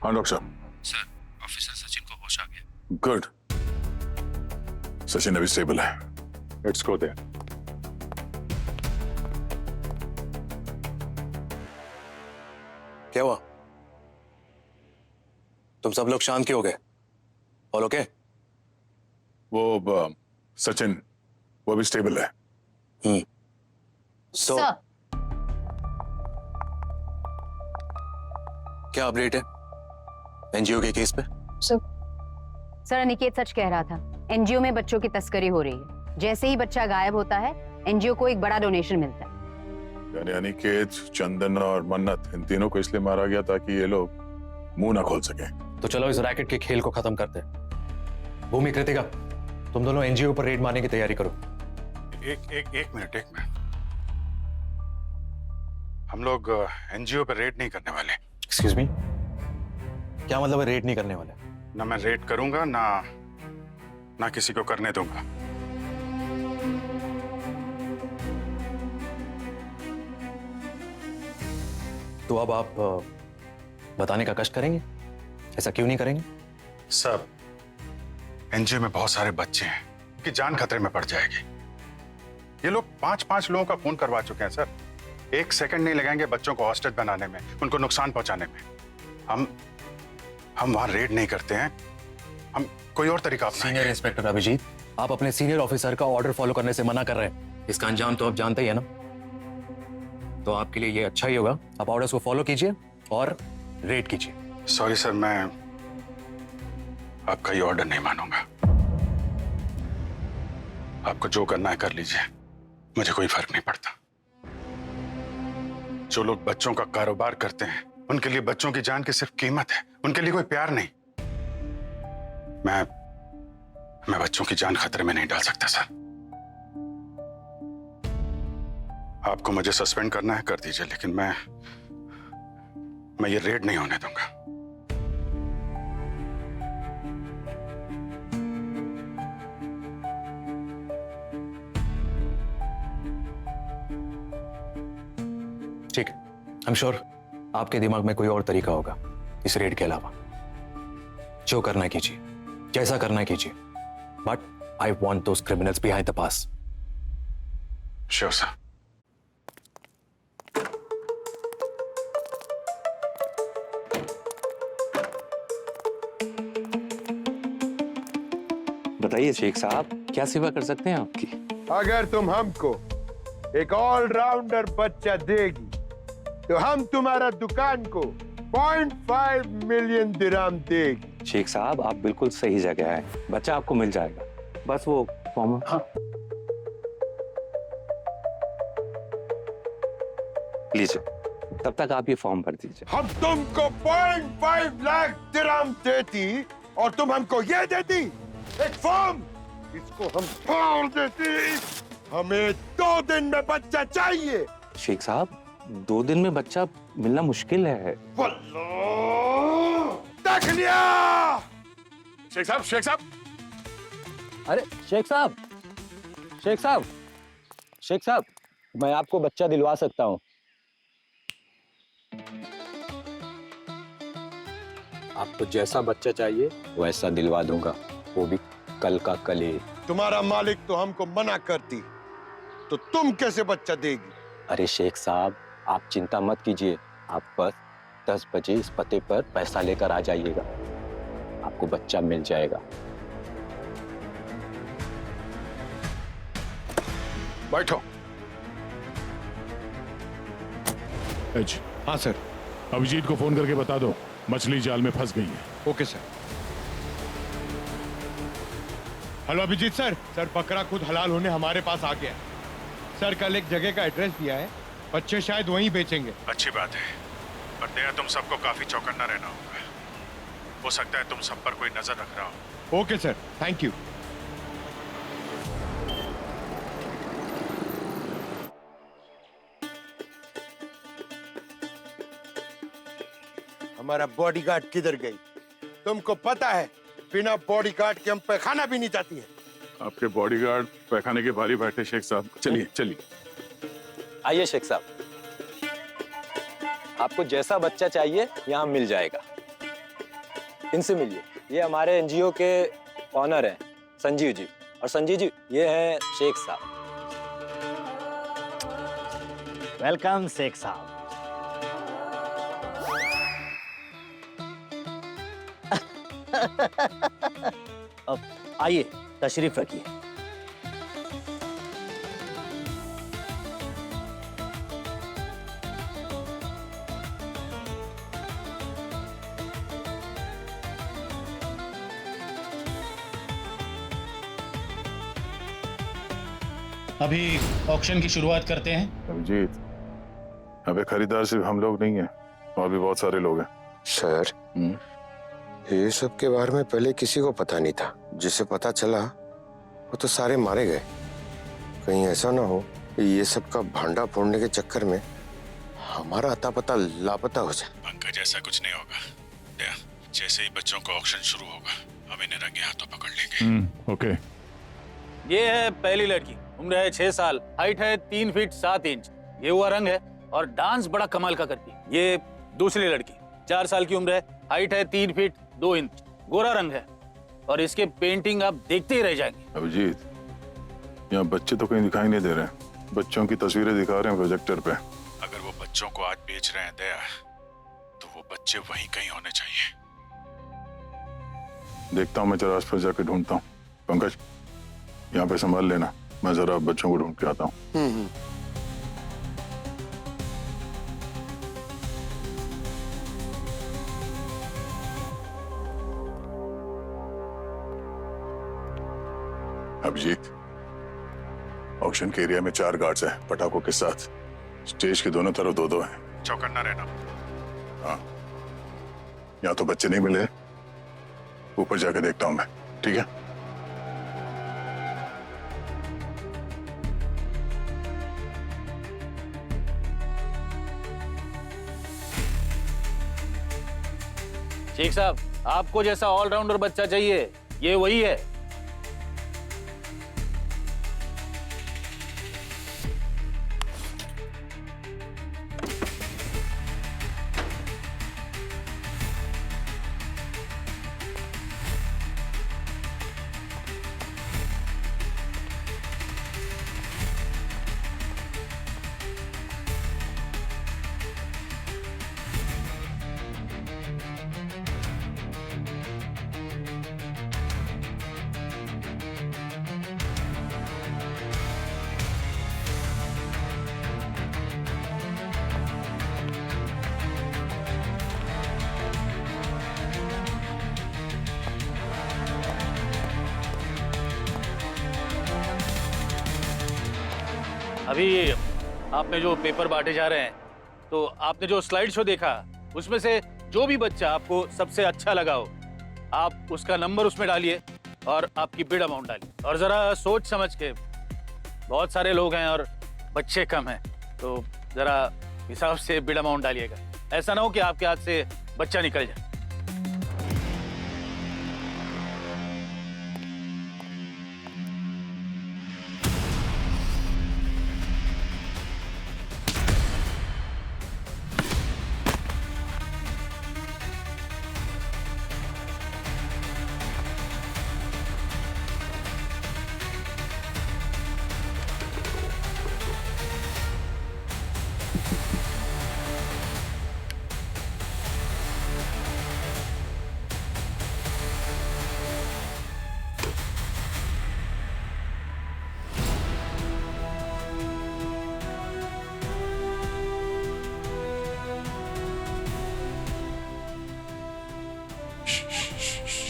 हाँ डॉक्टर साहब। सर, ऑफिसर सचिन को होश आ गया। गुड। सचिन अभी स्टेबल है। Let's go there. क्या हुआ? तुम सब लोग शांत क्यों हो गए? All okay? वो सचिन वो भी स्टेबल है। तो क्या अपडेट है एनजीओ के केस पे? सर अनिकेत सच कह रहा था, एनजीओ में बच्चों की तस्करी हो रही है। जैसे ही बच्चा गायब होता है एनजीओ को एक बड़ा डोनेशन मिलता है। यानी अनिकेत, चंदन और मन्नत, इन तीनों को इसलिए मारा गया ताकि ये लोग मुंह ना खोल सके। तो चलो इस रैकेट के खेल को खत्म करते हैं। भूमि, कृतिका, तुम दोनों एनजीओ पर रेड मारने की तैयारी करो। एक मिनट। हम लोग एनजीओ पे रेड नहीं करने वाले। एक्सक्यूज मी, क्या मतलब है रेड नहीं करने वाले? ना मैं रेड करूंगा ना किसी को करने दूंगा। तो अब आप बताने का कष्ट करेंगे? ऐसा क्यों नहीं करेंगे? सब एनजीओ में बहुत सारे बच्चे हैं कि जान खतरे में पड़ जाएगी। ये लोग 5-5 लोगों का फोन करवा चुके हैं सर। 1 सेकंड नहीं लगाएंगे बच्चों को हॉस्टेज बनाने में, उनको नुकसान पहुंचाने में। हम वहां रेड नहीं करते हैं, हम कोई और तरीका अपनाएंगे। सीनियर इंस्पेक्टर अभिजीत, आप अपने सीनियर ऑफिसर का ऑर्डर फॉलो करने से मना कर रहे हैं। इसका अंजाम तो आप जानते ही है ना। तो आपके लिए ये अच्छा ही होगा, आप ऑर्डर्स को फॉलो कीजिए और रेड कीजिए। सॉरी सर, मैं आपका ये ऑर्डर नहीं मानूंगा। आपको जो करना है कर लीजिए, मुझे कोई फर्क नहीं पड़ता। जो लोग बच्चों का कारोबार करते हैं उनके लिए बच्चों की जान की सिर्फ कीमत है, उनके लिए कोई प्यार नहीं। मैं बच्चों की जान खतरे में नहीं डाल सकता सर। आपको मुझे सस्पेंड करना है कर दीजिए, लेकिन मैं ये रेड नहीं होने दूंगा। ठीक है, आई एम श्योर आपके दिमाग में कोई और तरीका होगा इस रेड के अलावा। जो करना कीजिए, जैसा करना कीजिए, but I want those criminals behind the pass. Sure sir. बताइए शेख साहब, क्या सेवा कर सकते हैं आपकी? अगर तुम हमको एक ऑलराउंडर बच्चा देगी तो हम तुम्हारा दुकान को 0.5 मिलियन दिरहम देगी। शेख साहब आप बिल्कुल सही जगह है, बच्चा आपको मिल जाएगा, बस वो फॉर्म। हाँ लीजिए, तब तक आप ये फॉर्म भर दीजिए। हम तुमको 0.5 लाख दिरहम देती और तुम हमको ये देती एक फॉर्म, इसको हम फोड़ देती। हमें 2 दिन में बच्चा चाहिए। शेख साहब 2 दिन में बच्चा मिलना मुश्किल है। देख लिया शेख साहब, शेख साहब, अरे शेख साहब, शेख साहब, शेख साहब, मैं आपको बच्चा दिलवा सकता हूँ। आपको जैसा बच्चा चाहिए वैसा दिलवा दूंगा, वो भी कल का कल ही। तुम्हारा मालिक तो हमको मना करती, तो तुम कैसे बच्चा देगी? अरे शेख साहब आप चिंता मत कीजिए, आप बस 10 बजे इस पते पर पैसा लेकर आ जाइएगा, आपको बच्चा मिल जाएगा। बैठो। एच। हाँ सर। अभिजीत को फोन करके बता दो मछली जाल में फंस गई है। Okay sir. Hello Abhijeet sir, sir बकरा खुद हलाल होने हमारे पास आ गया। सर कल एक जगह का एड्रेस दिया है, बच्चे शायद वहीं बेचेंगे। अच्छी बात है, पर दया तुम सबको काफी चौकन्ना रहना होगा, हो सकता है तुम सब पर कोई नजर रख रहा हो। Okay sir, thank you. हमारा बॉडीगार्ड किधर गई? तुमको पता है बिना बॉडीगार्ड के हम पैखाना भी नहीं जाती है। आपके बॉडीगार्ड पैखाने के भारी बैठे शेख साहब, चलिए चलिए। आइए शेख साहब, आपको जैसा बच्चा चाहिए यहाँ मिल जाएगा। इनसे मिलिए, ये हमारे एनजीओ के ऑनर हैं संजीव जी, और संजीव जी ये हैं शेख साहब। वेलकम शेख साहब। अब आइए तशरीफ रखिए। अभी ऑक्शन की शुरुआत करते हैं। अभिजीत, अबे खरीदार सिर्फ हम लोग नहीं है, और भी बहुत सारे लोग हैं। सर ये सब के बारे में पहले किसी को पता नहीं था, जिसे पता चला वो तो सारे मारे गए। कहीं ऐसा ना हो कि ये सब का भांडा फोड़ने के चक्कर में हमारा अता पता लापता हो जाए। पंकज ऐसा कुछ नहीं होगा, दया, जैसे ही बच्चों का ऑक्शन शुरू होगा हम इन्हें रंगे हाथों पकड़ लेंगे। ओके। ये है पहली लड़की, उम्र है 6 साल, हाइट है 3 फीट 7 इंच, ये हुआ रंग है और डांस बड़ा कमाल का करती है। ये दूसरी लड़की 4 साल की उम्र है, हाइट है 3 फीट 2 इंच, गोरा रंग है और इसके पेंटिंग आप देखते ही रह जाएंगे। अभिजीत, यहाँ बच्चे तो कहीं दिखाई नहीं दे रहे, बच्चों की तस्वीरें दिखा रहे हैं प्रोजेक्टर पे। अगर वो बच्चों को आज बेच रहे हैं दया, तो वो बच्चे वहीं कहीं होने चाहिए। देखता हूँ मैं जरा आसपास जाके ढूंढता हूँ। पंकज यहाँ पे संभाल लेना, मैं जरा बच्चों को ढूंढ के आता हूँ। अभिजीत, ऑक्शन के एरिया में 4 गार्ड्स हैं पटाखों के साथ, स्टेज के दोनों तरफ 2-2 हैं। चौकन्ना रहना। हाँ, यहाँ तो बच्चे नहीं मिले, ऊपर जाके देखता हूँ मैं, ठीक है? शेख साहब, आपको जैसा ऑलराउंडर बच्चा चाहिए ये वही है। अभी आपने जो पेपर बांटे जा रहे हैं, तो आपने जो स्लाइड शो देखा, उसमें से जो भी बच्चा आपको सबसे अच्छा लगा हो, आप उसका नंबर उसमें डालिए और आपकी बिड अमाउंट डालिए। और जरा सोच समझ के, बहुत सारे लोग हैं और बच्चे कम हैं, तो जरा हिसाब से बिड अमाउंट डालिएगा। ऐसा ना हो कि आपके हाथ से बच्चा निकल जाए।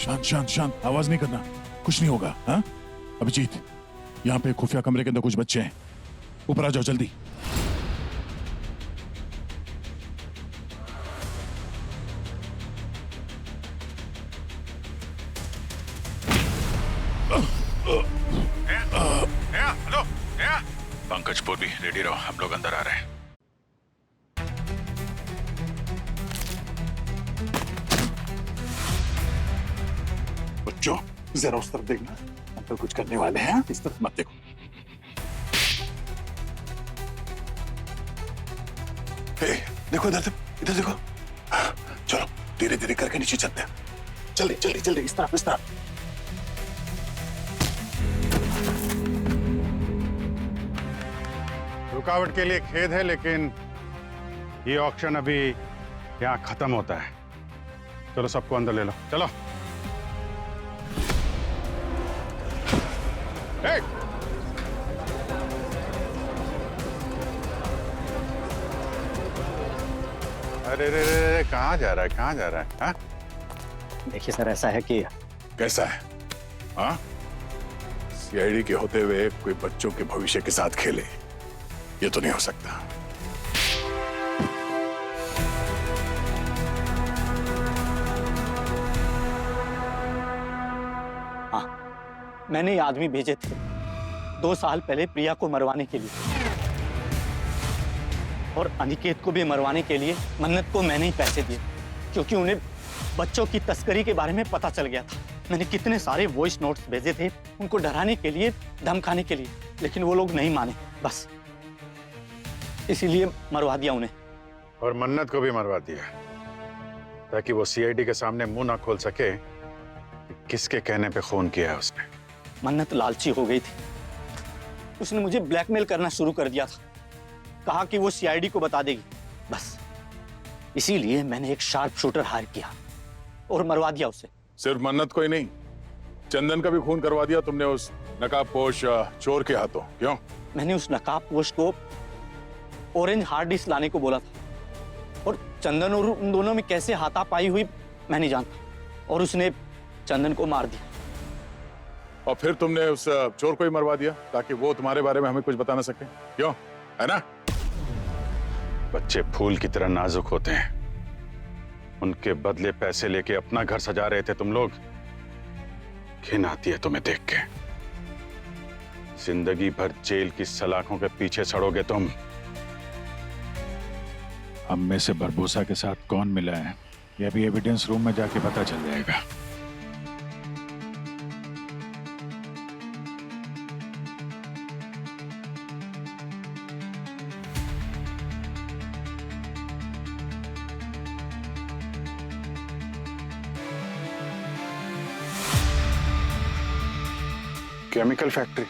शांत शांत शांत, आवाज नहीं करना, कुछ नहीं होगा। हाँ अभिजीत, यहाँ पे खुफिया कमरे के अंदर कुछ बच्चे हैं, ऊपर आ जाओ जल्दी। हेलो, पंकज पूर्वी, रेडी रहो, हम लोग अंदर आ रहे हैं। बच्चों जरा उस तरफ देखना, अंकल कुछ करने वाले हैं, इस तरफ मत देखो। देखो इधर देखो। चलो धीरे धीरे करके नीचे चलते हैं। जल्दी जल्दी जल्दी, इस तरफ इस तरफ। रुकावट के लिए खेद है, लेकिन ये ऑक्शन अभी यहाँ खत्म होता है। चलो सबको अंदर ले लो, चलो। अरे रे रे, कहाँ जा रहा है? हाँ? देखिए सर, ऐसा है कि कैसा है? हाँ? सीआईडी के होते हुए कोई बच्चों के भविष्य के साथ खेले, ये तो नहीं हो सकता। हाँ, मैंने ये आदमी भेजे थे 2 साल पहले प्रिया को मरवाने के लिए, और अनिकेत को भी मरवाने के लिए मन्नत को मैंने ही पैसे दिए, क्योंकि उन्हें बच्चों की तस्करी के बारे में पता चल गया था। मैंने कितने सारे वॉइस नोट्स भेजे थे उनको डराने के लिए, धमकाने के लिए, लेकिन वो लोग नहीं माने, बस इसीलिए मरवा दिया उन्हें। और मन्नत को भी मरवा दिया, ताकि वो सीआईडी के सामने मुंह ना खोल सके कि किसके कहने पे खून किया है उसने। मन्नत लालची हो गई थी, उसने मुझे ब्लैकमेल करना शुरू कर दिया था, कहा कि वो सीआईडी को बता देगी, बस इसीलिए मैंने एक शार्प शूटर हायर किया और मरवा दिया उसे। सिर्फ मन्नत को ही नहीं, चंदन का भी खून करवा दिया तुमने उस नकाबपोश चोर के हाथों, क्यों? मैंने उस नकाबपोश को ऑरेंज हार्ड डिस्क लाने को बोला था, और चंदन और उन दोनों में कैसे हाथापाई हुई मैं नहीं जानता, और उसने चंदन को मार दिया। और फिर तुमने उस चोर को ही मरवा दिया ताकि वो तुम्हारे बारे में हमें कुछ बता ना सके, क्यों? है ना? बच्चे फूल की तरह नाजुक होते हैं, उनके बदले पैसे लेके अपना घर सजा रहे थे तुम लोग। घिन आती है तुम्हें देख के। जिंदगी भर जेल की सलाखों के पीछे सड़ोगे तुम। हम में से बरबोसा के साथ कौन मिला है, ये अभी एविडेंस रूम में जाके पता चल जाएगा। Chemical factory.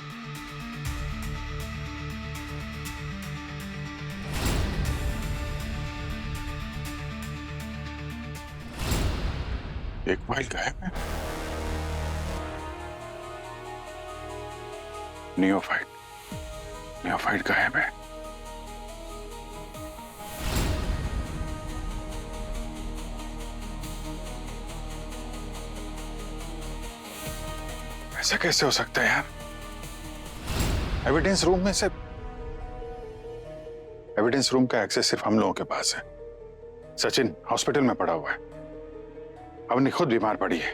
एक फाइल गायब है। नियोफाइट गायब है। ऐसा कैसे हो सकता है यार? एविडेंस रूम में से एविडेंस रूम का एक्सेस सिर्फ हम लोगों के पास है। सचिन हॉस्पिटल में पड़ा हुआ है, अवनी खुद बीमार पड़ी है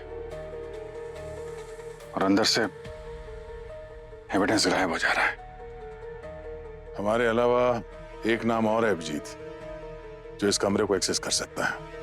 और अंदर से एविडेंस गायब हो जा रहा है। हमारे अलावा एक नाम और है अभिजीत, जो इस कमरे को एक्सेस कर सकता है।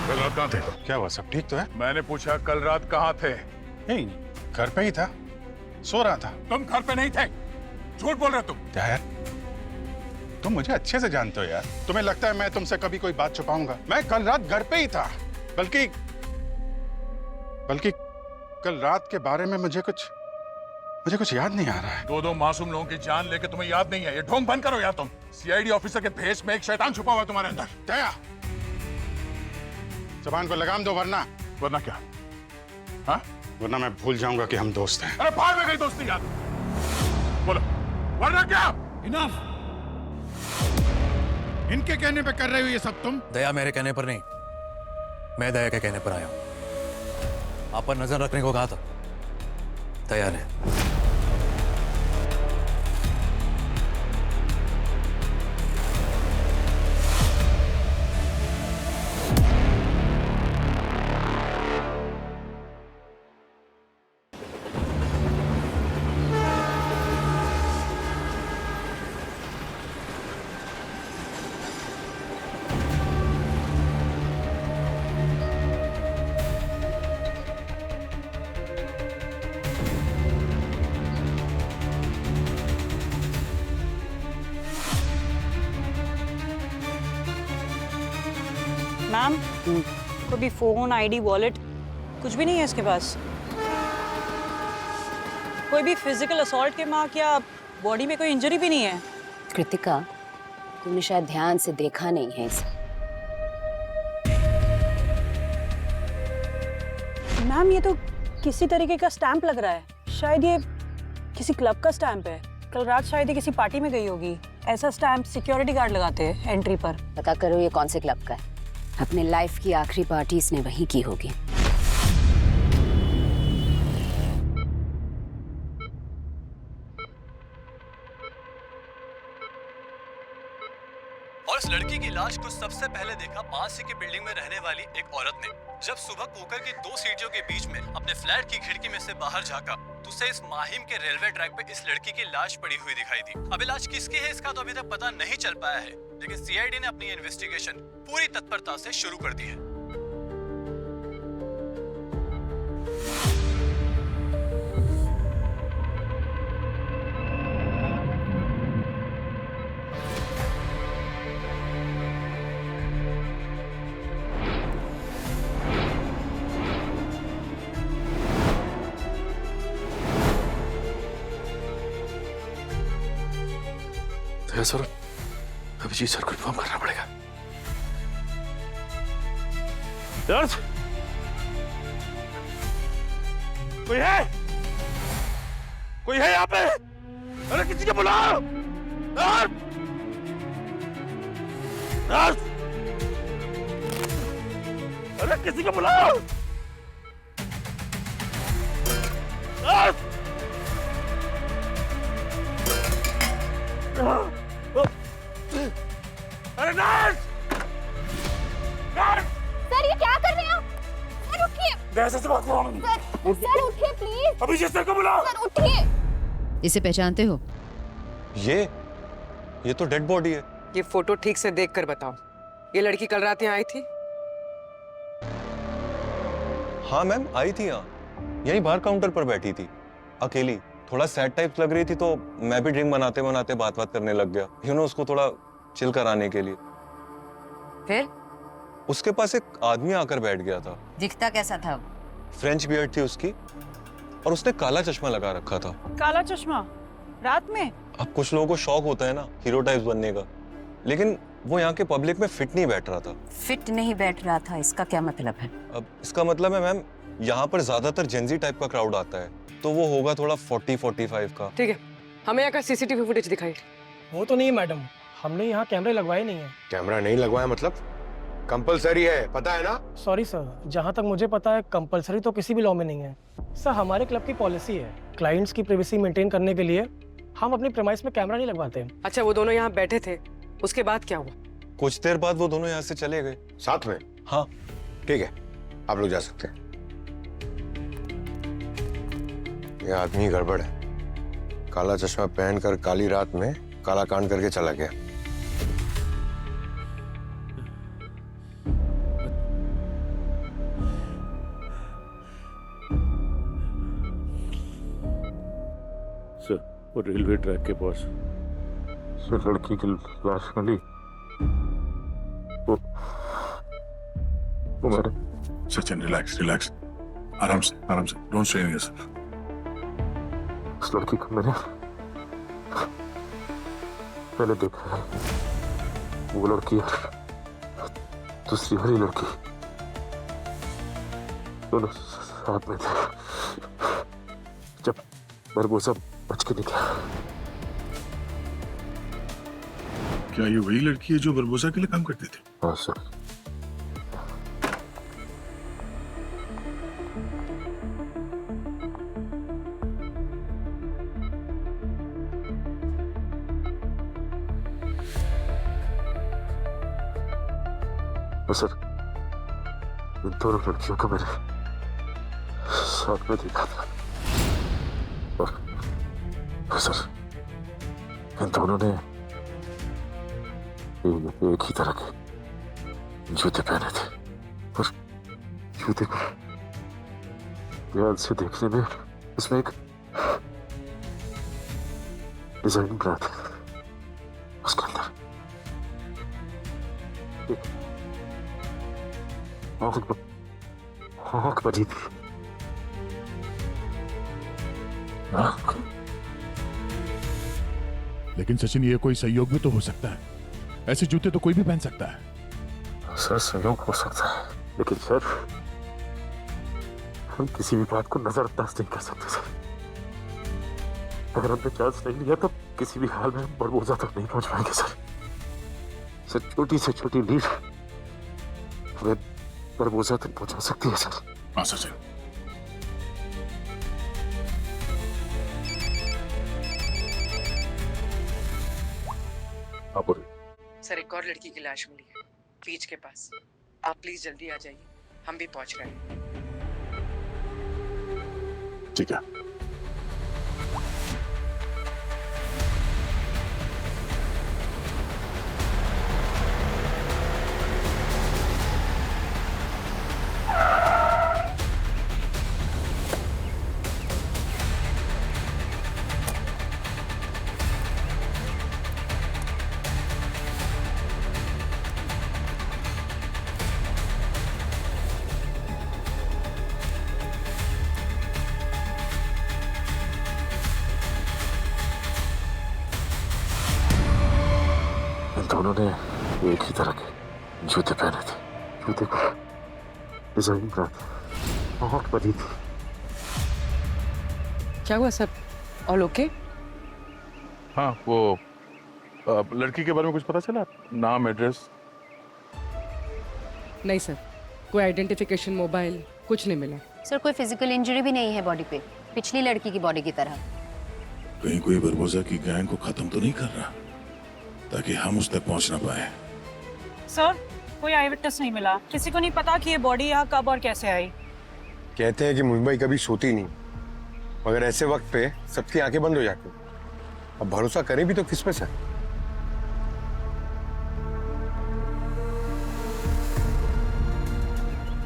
कल रात कहाँ थे? क्या हुआ, सब ठीक तो है? मैंने पूछा कल रात कहाँ थे? नहीं, घर पे ही था, सो रहा था। तुम घर पे नहीं थे, झूठ बोल रहे तुम। क्या यार, तुम मुझे अच्छे से जानते हो यार। तुम्हें लगता है मैं तुमसे कभी कोई बात छुपाऊंगा? मैं कल रात घर पे ही था, बल्कि कल रात के बारे में मुझे कुछ याद नहीं आ रहा है। दो मासूम लोगों की जान लेके तुम्हें याद नहीं है, ये ढोंग बंद करो यार। तुम सीआईडी ऑफिसर के भेष में एक शैतान छुपा हुआ है तुम्हारे अंदर। दया, जबान को लगाम दो, वरना क्या? हाँ? वरना मैं भूल जाऊंगा कि हम दोस्त हैं। अरे भाग में गई दोस्ती यार, बोलो वरना क्या? इनफ। इनके कहने पे कर रहे हो ये सब तुम? दया मेरे कहने पर नहीं, मैं दया के कहने पर आया हूं। आप पर नजर रखने को कहा था दया ने। मैम, कोई भी फोन, आईडी, वॉलेट कुछ भी नहीं है इसके पास? कोई भी फिजिकल असॉल्ट के मार्क या बॉडी में कोई इंजरी भी नहीं है? कृतिका, तुमने शायद ध्यान से देखा नहीं है इसे। मैम, ये तो किसी तरीके का स्टैंप लग रहा है। शायद ये किसी क्लब का स्टैंप है। कल रात शायद ये किसी पार्टी में गई होगी। ऐसा स्टैंप सिक्योरिटी गार्ड लगाते हैं एंट्री पर। पता करो ये कौन से क्लब का है। अपने लाइफ की आखिरी पार्टी इसने वहीं की होगी। और इस लड़की की लाश को सबसे पहले देखा पास ही की बिल्डिंग में रहने वाली एक औरत ने। जब सुबह कुकर की 2 सीढ़ियों के बीच में अपने फ्लैट की खिड़की में से बाहर झांका तो उसे इस माहिम के रेलवे ट्रैक पे इस लड़की की लाश पड़ी हुई दिखाई दी। अब लाश किसकी है इसका तो अभी तक पता नहीं चल पाया है, लेकिन सीआईडी ने अपनी इन्वेस्टिगेशन पूरी तत्परता से शुरू कर दी है। सर, अभिजीत सर को इन्फॉर्म करना पड़ेगा। दर्द? कोई है? कोई है यहाँ पे? अरे किसी को बुलाओ! दर्द! दर्द! अरे किसी को बुलाओ! दर्द! अरे नर्स! नर्स! सर ये क्या कर रहे हैं आप? सर उठिए। वैसे से बात कर रहा हूँ। सर उठिए प्लीज। अभी जिस को बुलाओ। सर उठिए। इसे पहचानते हो? ये तो डेड बॉडी है। ये फोटो ठीक से देख कर बताओ, ये लड़की कल रात यहाँ आई थी? हाँ मैम, आई थी यहाँ, यहीं बाहर काउंटर पर बैठी थी अकेली। थोड़ा सैड टाइप लग रही थी तो मैं भी ड्रिंक बनाते बनाते बात करने लग गया, उसको थोड़ा चिल कराने के लिए। फिर उसके पास एक आदमी आकर बैठ गया था। दिखता कैसा था? फ्रेंच बियर्ड थी उसकी और उसने काला चश्मा लगा रखा था। काला चश्मा रात में? अब कुछ लोगों को शौक होता है ना हीरो टाइप्स बनने का, लेकिन वो यहाँ के पब्लिक में फिट नहीं बैठ रहा था। फिट नहीं बैठ रहा था, इसका क्या मतलब है? अब इसका मतलब है मैम, यहाँ पर ज्यादातर जेंजी टाइप का क्राउड आता है, तो वो होगा थोड़ा 40-45 का। ठीक है, हमें यहाँ का सीसीटीवी फुटेज दिखाइए। वो तो नहीं मैडम, हमने यहाँ कैमरे लगवाए नहीं है। कैमरा नहीं लगवाया मतलब? कंपलसरी है, पता है ना? सॉरी सर, जहाँ तक मुझे पता है कंपलसरी तो किसी भी लॉ में नहीं है। सर हमारे क्लब की पॉलिसी है, क्लाइंट्स की प्राइवेसी मेंटेन करने के लिए हम अपनी प्रेमाइस में कैमरा नहीं लगवाते। अच्छा, वो दोनों यहाँ बैठे थे, उसके बाद क्या हुआ? कुछ देर बाद वो दोनों यहाँ से चले गए। साथ में? हाँ। ठीक है, आप लोग जा सकते हैं। ये आदमी गड़बड़ है, काला चश्मा पहनकर काली रात में काला कांड करके चला गया। सर, वो रेलवे ट्रैक के पास सर लड़की की लाश मिली। वो मेरे सचिन रिलैक्स रिलैक्स, आराम से डोंट स्ट्रेन योरसेल्फ। उस लड़की को मैंने पहले देखा है, वो लड़की दूसरी वाली लड़की दोनों साथ में थे जब बरबोसा बच के निकला। क्या ये वही लड़की है जो बरबोसा के लिए काम करती थी? हाँ सर। सर, इन दोनों लड़कियों को मैंने साथ में देखा था और सर इन दोनों ने एक ही तरह के जूते पहने थे और जूते को ध्यान से देखने में उसमें एक डिजाइन बना था उसके अंदर। आँख बजी थी। लेकिन सचिन, ये कोई संयोग भी तो हो सकता है, ऐसे जूते तो कोई भी पहन सकता है। सर संयोग हो सकता है, लेकिन सर हम किसी भी बात को नजरअंदाज नहीं कर सकते सर। अगर हमने चांस नहीं लिया तो किसी भी हाल में हम बरबोसा तक नहीं पहुंच पाएंगे सर। सर छोटी से छोटी लीड हमें बरबोसा तक पहुंचा सकती है सर। हाँ सचिन। सर एक और लड़की की लाश मिली है बीच के पास, आप प्लीज जल्दी आ जाइए, हम भी पहुंच रहे हैं। ठीक है। दोनों ने एक ही तरह के जूते पहने थे, जूते को डिजाइन बना था, आँख बजी थी। क्या हुआ सर, ऑल ओके? हाँ, वो लड़की के बारे में कुछ पता चला? नाम, एड्रेस? नहीं सर, कोई आइडेंटिफिकेशन, मोबाइल कुछ नहीं मिला। सर कोई फिजिकल इंजरी भी नहीं है बॉडी पे, पिछली लड़की की बॉडी की तरह। कहीं कोई बरबोसा की गैंग को खत्म तो नहीं कर रहा ताकि हम उस तक पहुंच ना पाए? सर कोई आई विटनेस नहीं मिला, किसी को नहीं पता कि ये बॉडी यहाँ कब और कैसे आई। कहते हैं कि मुंबई कभी सोती नहीं, मगर ऐसे वक्त पे सबकी आंखें बंद हो जाती। अब भरोसा करें भी तो किस पे सर?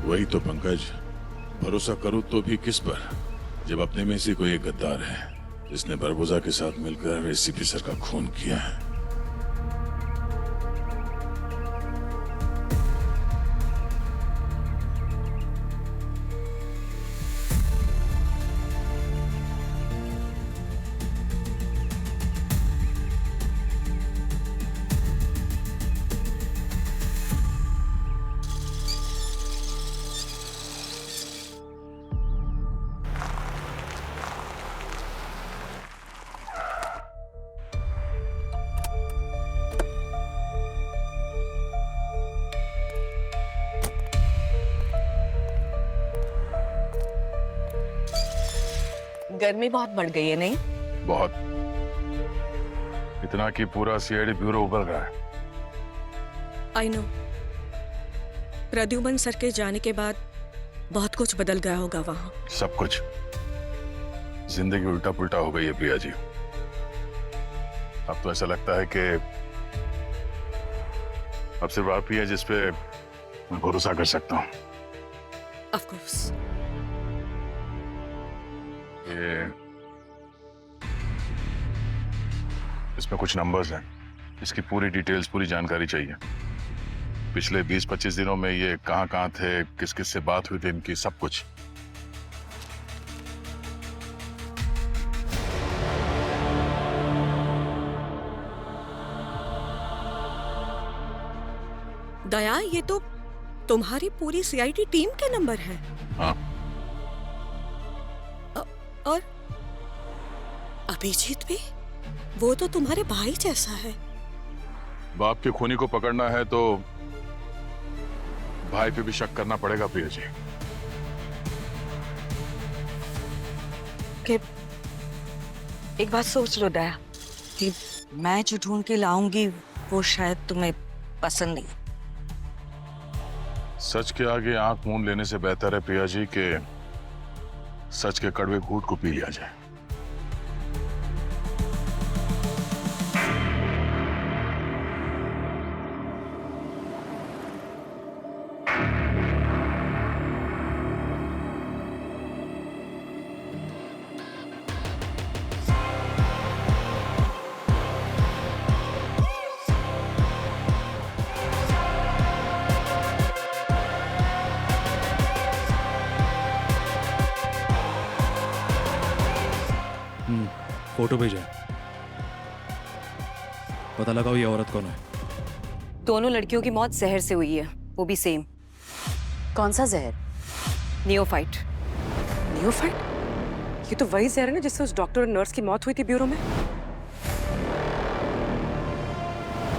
वही तो पंकज, भरोसा करूं तो भी किस पर, जब अपने में से कोई एक गद्दार है जिसने बरबोसा के साथ मिलकर एसीपी सर का खून किया है। गर्मी बहुत बढ़ गई है नहीं? बहुत, इतना कि पूरा सीआईडी ब्यूरो उबल रहा है। आई नो, प्रद्युमन सर के जाने के बाद बहुत कुछ बदल गया होगा वहां। सब कुछ, जिंदगी उल्टा पुल्टा हो गई है प्रिया जी। अब तो ऐसा लगता है कि अब सिर्फ आप ही है जिस पे मैं भरोसा कर सकता हूँ। Of course. ये इसमें कुछ नंबर्स हैं, इसकी पूरी डिटेल्स, पूरी जानकारी चाहिए। पिछले 20-25 दिनों में ये कहाँ थे, किस किस से बात हुई थी इनकी, सब कुछ। दया, ये तो तुम्हारी पूरी सीआईडी टीम के नंबर हैं। हाँ। और अभिजीत भी, वो तो तुम्हारे भाई जैसा है। बाप के खूनी को पकड़ना है तो भाई पे भी शक करना पड़ेगा प्रिया जी। कि एक बात सोच लो दया, कि मैं जो ढूंढ के लाऊंगी वो शायद तुम्हें पसंद नहीं। सच के आगे आंख मूंद लेने से बेहतर है प्रिया जी कि सच के कड़वे घूंट को पी लिया जाए। फोटो भेजा, पता लगाओ ये औरत कौन है। दोनों लड़कियों की मौत जहर से हुई है, वो भी सेम। कौन सा जहर? नियोफाइट। नियोफाइट? ये तो वही जहर है ना जिससे उस डॉक्टर और नर्स की मौत हुई थी ब्यूरो में।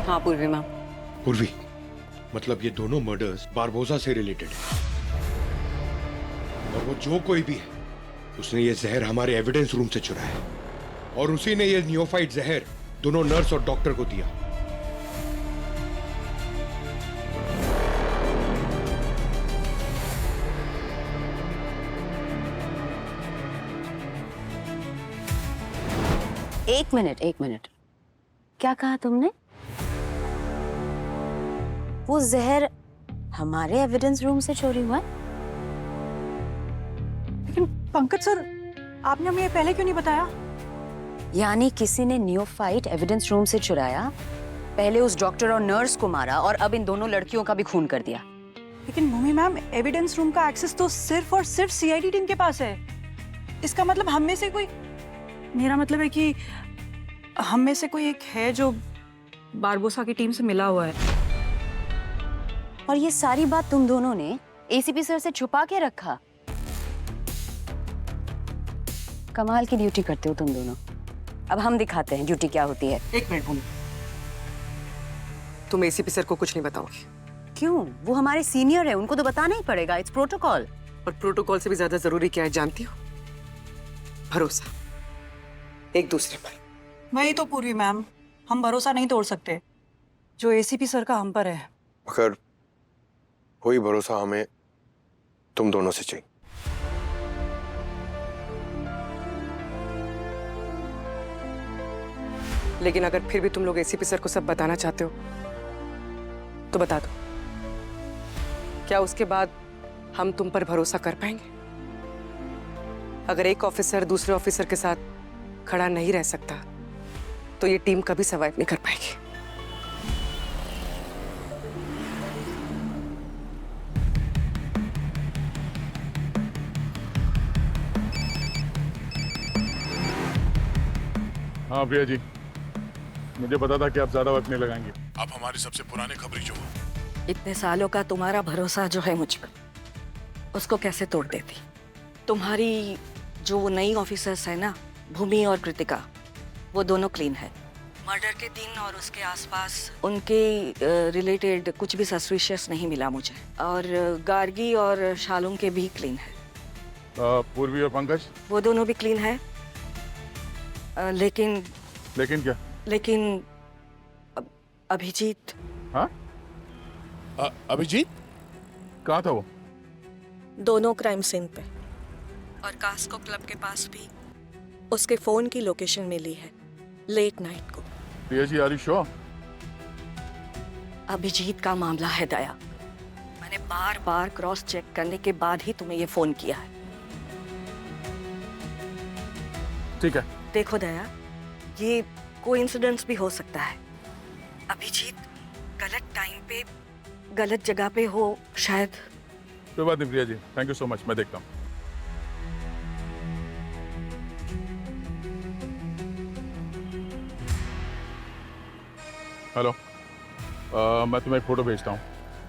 हाँ पूर्वी मैम। पूर्वी, मतलब ये दोनों मर्डर्स बारबोसा से रिलेटेड है, और वो जो कोई भी है उसने ये जहर हमारे एविडेंस रूम से चुराया है, और उसी ने ये नियोफाइट जहर दोनों नर्स और डॉक्टर को दिया। एक मिनट, क्या कहा तुमने? वो जहर हमारे एविडेंस रूम से चोरी हुआ? लेकिन पंकज सर, आपने हमें पहले क्यों नहीं बताया? यानी किसी ने नियोफाइट एविडेंस रूम से चुराया, पहले उस डॉक्टर और नर्स को मारा और अब इन दोनों लड़कियों का भी खून कर दिया। लेकिन भूमि मैम, एविडेंस रूम का एक्सेस तो सिर्फ और सिर्फ सीआईडी टीम के पास है। इसका मतलब हम में से कोई, मेरा मतलब है कि हम में से कोई एक है जो बारबोसा की टीम से मिला हुआ है। और ये सारी बात तुम दोनों ने एसीपी सर से छुपा के रखा। कमाल की ड्यूटी करते हो तुम दोनों। अब हम दिखाते हैं ड्यूटी क्या होती है। एक मिनट भूमि, तुम एसीपी सर को कुछ नहीं बताओगी? क्यों? वो हमारे सीनियर है, उनको तो बताना ही पड़ेगा। It's protocol. और प्रोटोकॉल से भी ज्यादा जरूरी क्या है जानती हो? भरोसा एक दूसरे पर। वही तो पूर्वी मैम, हम भरोसा नहीं तोड़ सकते। जो एसीपी सर का हम पर है मगर वही भरोसा हमें तुम दोनों से चाहिए। लेकिन अगर फिर भी तुम लोग एसीपी सर को सब बताना चाहते हो तो बता दो। क्या उसके बाद हम तुम पर भरोसा कर पाएंगे? अगर एक ऑफिसर दूसरे ऑफिसर के साथ खड़ा नहीं रह सकता तो ये टीम कभी सर्वाइव नहीं कर पाएगी। हाँ प्रिया जी, मुझे पता था कि आप ज्यादा वक्त नहीं लगाएंगे। आप हमारी सबसे पुरानी खबरी जो हो। इतने सालों का तुम्हारा भरोसा जो है मुझ पर, उसको कैसे तोड़ देती? तुम्हारी जो वो नई ऑफिसर्स है ना, भूमि और कृतिका, वो दोनों क्लीन है। मर्डर के दिन और उसके आसपास उनके रिलेटेड कुछ भी सस्पिशियस नहीं मिला मुझे। और गार्गी और शालूम के भी क्लीन है। पूर्वी और पंकज? वो दोनों भी क्लीन है। लेकिन क्या? लेकिन अभिजीत। हाँ? अभिजीत कहाँ था वो? दोनों क्राइम सीन पे और कास्को क्लब के पास भी उसके फोन की लोकेशन मिली है लेट नाइट को। Priya ji, are you sure? Abhijit का मामला है दया। मैंने बार बार क्रॉस चेक करने के बाद ही तुम्हें ये फोन किया है। ठीक है। देखो दया, ये कोइंसिडेंस भी हो सकता है। अभिजीत गलत टाइम पे गलत जगह पे हो शायद। कोई बात नहीं Priya ji, thank you so much, मैं देखता हूँ। हेलो, मैं तुम्हें एक फोटो भेजता हूँ।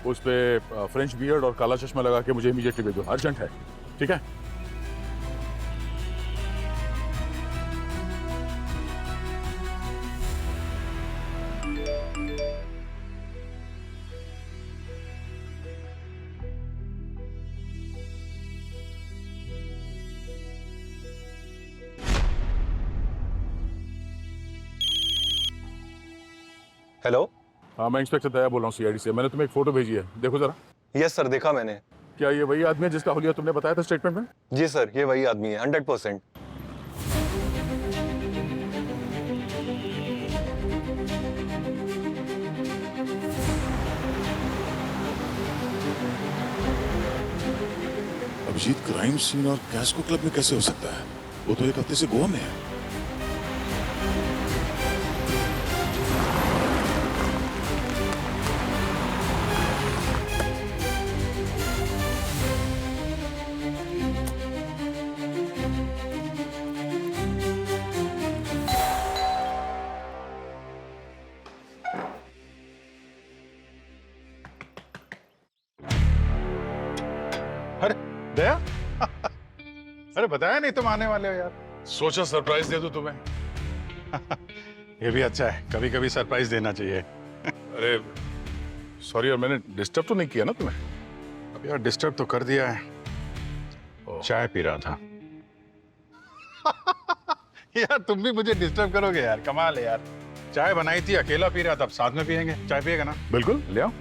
उस पे फ्रेंच बियर्ड और काला चश्मा लगा के मुझे इमीडिएटली भेजो, अर्जेंट है। ठीक है? हेलो। हाँ, मैं इंस्पेक्टर दया बोल रहा हूँ सीआईडी से। मैंने तुम्हें एक फोटो भेजी है, देखो जरा। यस सर, देखा मैंने। क्या ये वही आदमी है जिसका हुलिया तुमने बताया था स्टेटमेंट में? जी सर, ये वही आदमी है 100%। अभिजीत क्राइम सीन और कैस्को क्लब में कैसे हो सकता है? वो तो एक हफ्ते से गोवा में है। दया अरे बताया नहीं तुम आने वाले हो यार। सोचा सरप्राइज दे दो तुम्हें। ये भी अच्छा है, कभी कभी सरप्राइज देना चाहिए। अरे सॉरी यार, मैंने डिस्टर्ब तो नहीं किया ना तुम्हें? अब यार डिस्टर्ब तो कर दिया है। चाय पी रहा था। यार तुम भी मुझे डिस्टर्ब करोगे यार, कमाल है यार। चाय बनाई थी, अकेला पी रहा था, अब साथ में पियेंगे। चाय पिएगा ना? बिल्कुल, ले आओ।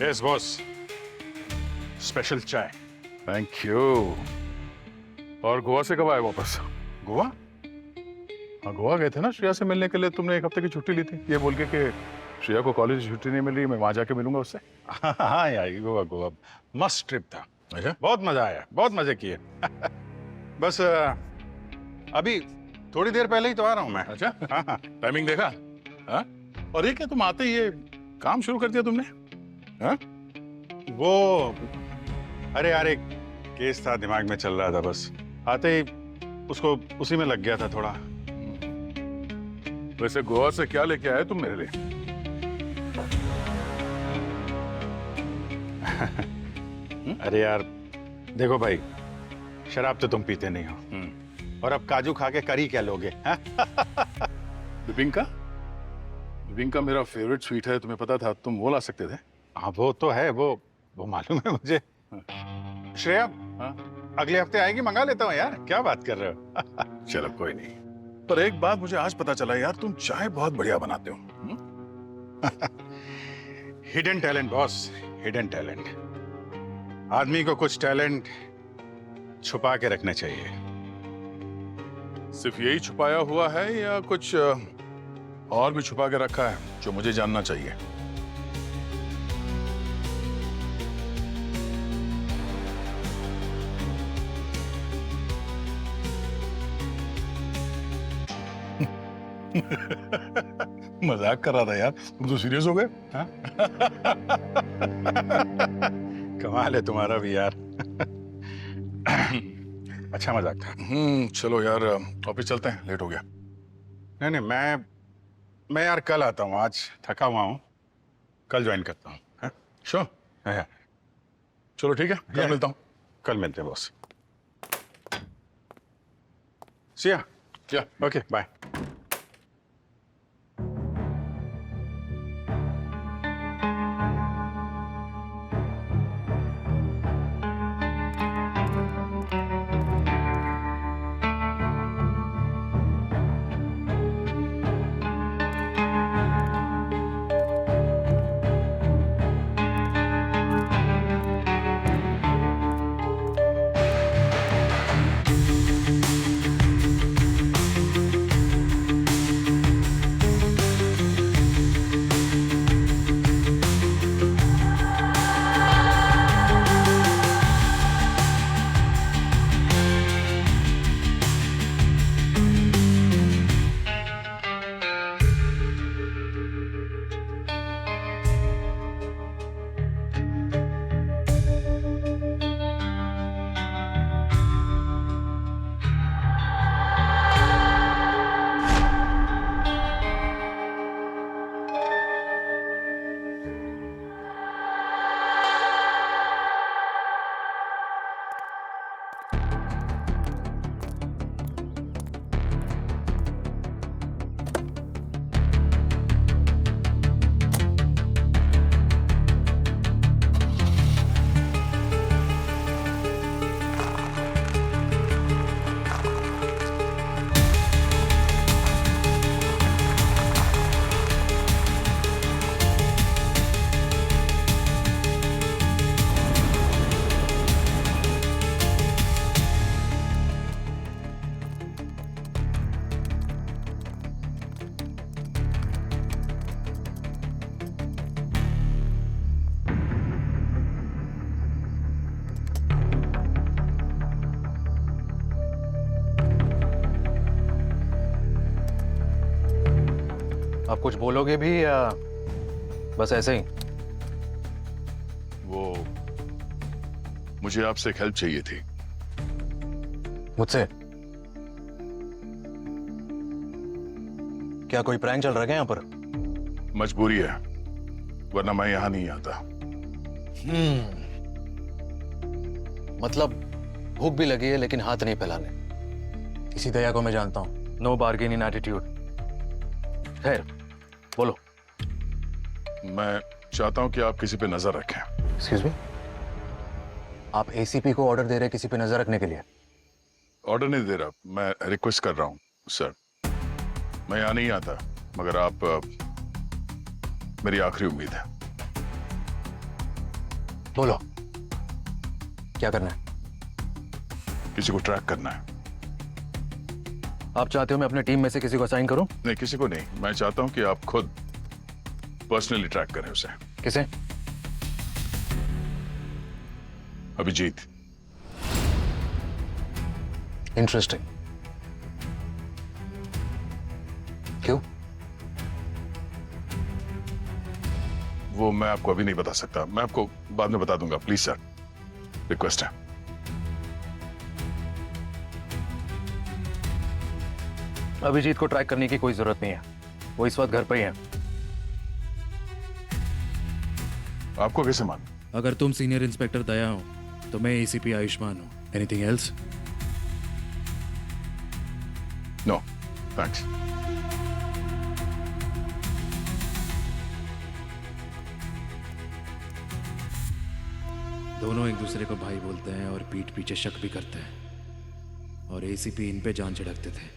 यस बॉस, स्पेशल चाय। Thank you. और गोवा से कब आए वापस? गोवा? हाँ, गोवा गए थे ना श्रेया से मिलने के लिए। तुमने एक हफ्ते की छुट्टी ली थी ये बोल के कि श्रेया को कॉलेज से छुट्टी नहीं मिल रही, मैं वहां जाके मिलूंगा उससे। हाँ यार, गोवा मस्त ट्रिप था। अच्छा, बहुत मजा आया, बहुत मजे किए। बस अभी थोड़ी देर पहले ही तो आ रहा हूँ मैं। अच्छा, हाँ, टाइमिंग देखा? हाँ? और ये क्या, तुम आते ही ये काम शुरू कर दिया तुमने? हाँ? वो अरे यार, एक केस था दिमाग में चल रहा था, बस आते ही उसको उसी में लग गया था थोड़ा। वैसे गोवा से क्या लेके आए तुम मेरे लिए? अरे यार देखो भाई, शराब तो तुम पीते नहीं हो, और अब काजू खा के करी क्या लोगे? बिपिंका? विंग का मेरा फेवरेट स्वीट है, तुम्हें पता था, तुम वो ला सकते थे। हाँ वो तो है, वो मालूम है मुझे। श्रेया, अगले हफ्ते आएगी, मंगा लेता हूँ यार। क्या बात कर रहे हो? चलो कोई नहीं, पर एक बात मुझे आज पता चला यार, तुम चाय बहुत बढ़िया बनाते हो। Hidden talent boss, hidden talent. आदमी को कुछ टैलेंट छुपा के रखना चाहिए। सिर्फ यही छुपाया हुआ है या कुछ और भी छुपा के रखा है जो मुझे जानना चाहिए? मजाक कर रहा था यार, तुम तो सीरियस हो गए। हाँ? कमाल है तुम्हारा भी यार। अच्छा मजाक था। चलो यार, ऑफिस चलते हैं, लेट हो गया। नहीं, मैं यार कल आता हूँ, आज थका हुआ हूँ, कल ज्वाइन करता हूँ। श्योर? चलो ठीक है, कल मिलता हूँ। कल मिलते हैं बॉस। Siya, okay, bye. आप कुछ बोलोगे भी या बस ऐसे ही? वो मुझे आपसे एक हेल्प चाहिए थी। मुझसे? क्या कोई प्रैंक चल रहा है क्या यहाँ पर? मजबूरी है, वरना मैं यहाँ नहीं आता। मतलब भूख भी लगी है लेकिन हाथ नहीं फैलाने। इसी दया को मैं जानता हूँ, नो बार्गेनिंग एटीट्यूड। खैर बोलो। मैं चाहता हूं कि आप किसी पे नजर रखें। एक्सक्यूज मी, आप एसीपी को ऑर्डर दे रहे हैं किसी पे नजर रखने के लिए? ऑर्डर नहीं दे रहा, मैं रिक्वेस्ट कर रहा हूं सर। मैं यहाँ नहीं आता, मगर आप मेरी आखिरी उम्मीद है। बोलो, क्या करना है? किसी को ट्रैक करना है। आप चाहते हो मैं अपने टीम में से किसी को असाइन करूं? नहीं, किसी को नहीं। मैं चाहता हूं कि आप खुद पर्सनली ट्रैक करें उसे। किसे? अभिजीत। इंटरेस्टिंग। क्यों? वो मैं आपको अभी नहीं बता सकता, मैं आपको बाद में बता दूंगा। प्लीज सर, रिक्वेस्ट है। अभिजीत को ट्रैक करने की कोई जरूरत नहीं है, वो इस वक्त घर पे ही है। आपको कैसे मालूम? अगर तुम सीनियर इंस्पेक्टर दया हो तो मैं एसीपी आयुष्मान हूं। Anything else? No, thanks. दोनों एक दूसरे को भाई बोलते हैं और पीठ पीछे शक भी करते हैं, और एसीपी इन पे जान छिड़कते थे।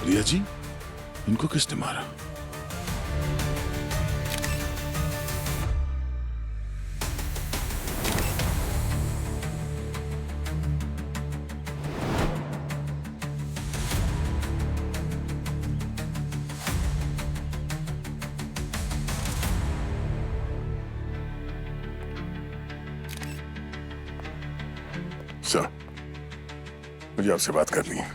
रिया जी, इनको किसने मारा? सर, मुझे आपसे बात करनी है।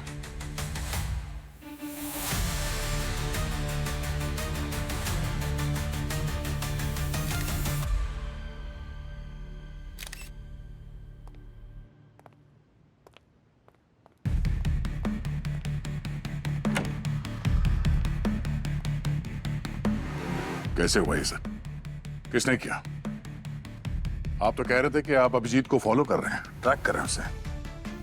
कैसे हुआ ये सब? किसने किया? आप तो कह रहे थे कि आप अभिजीत को फॉलो कर रहे हैं, ट्रैक कर रहे हैं उसे।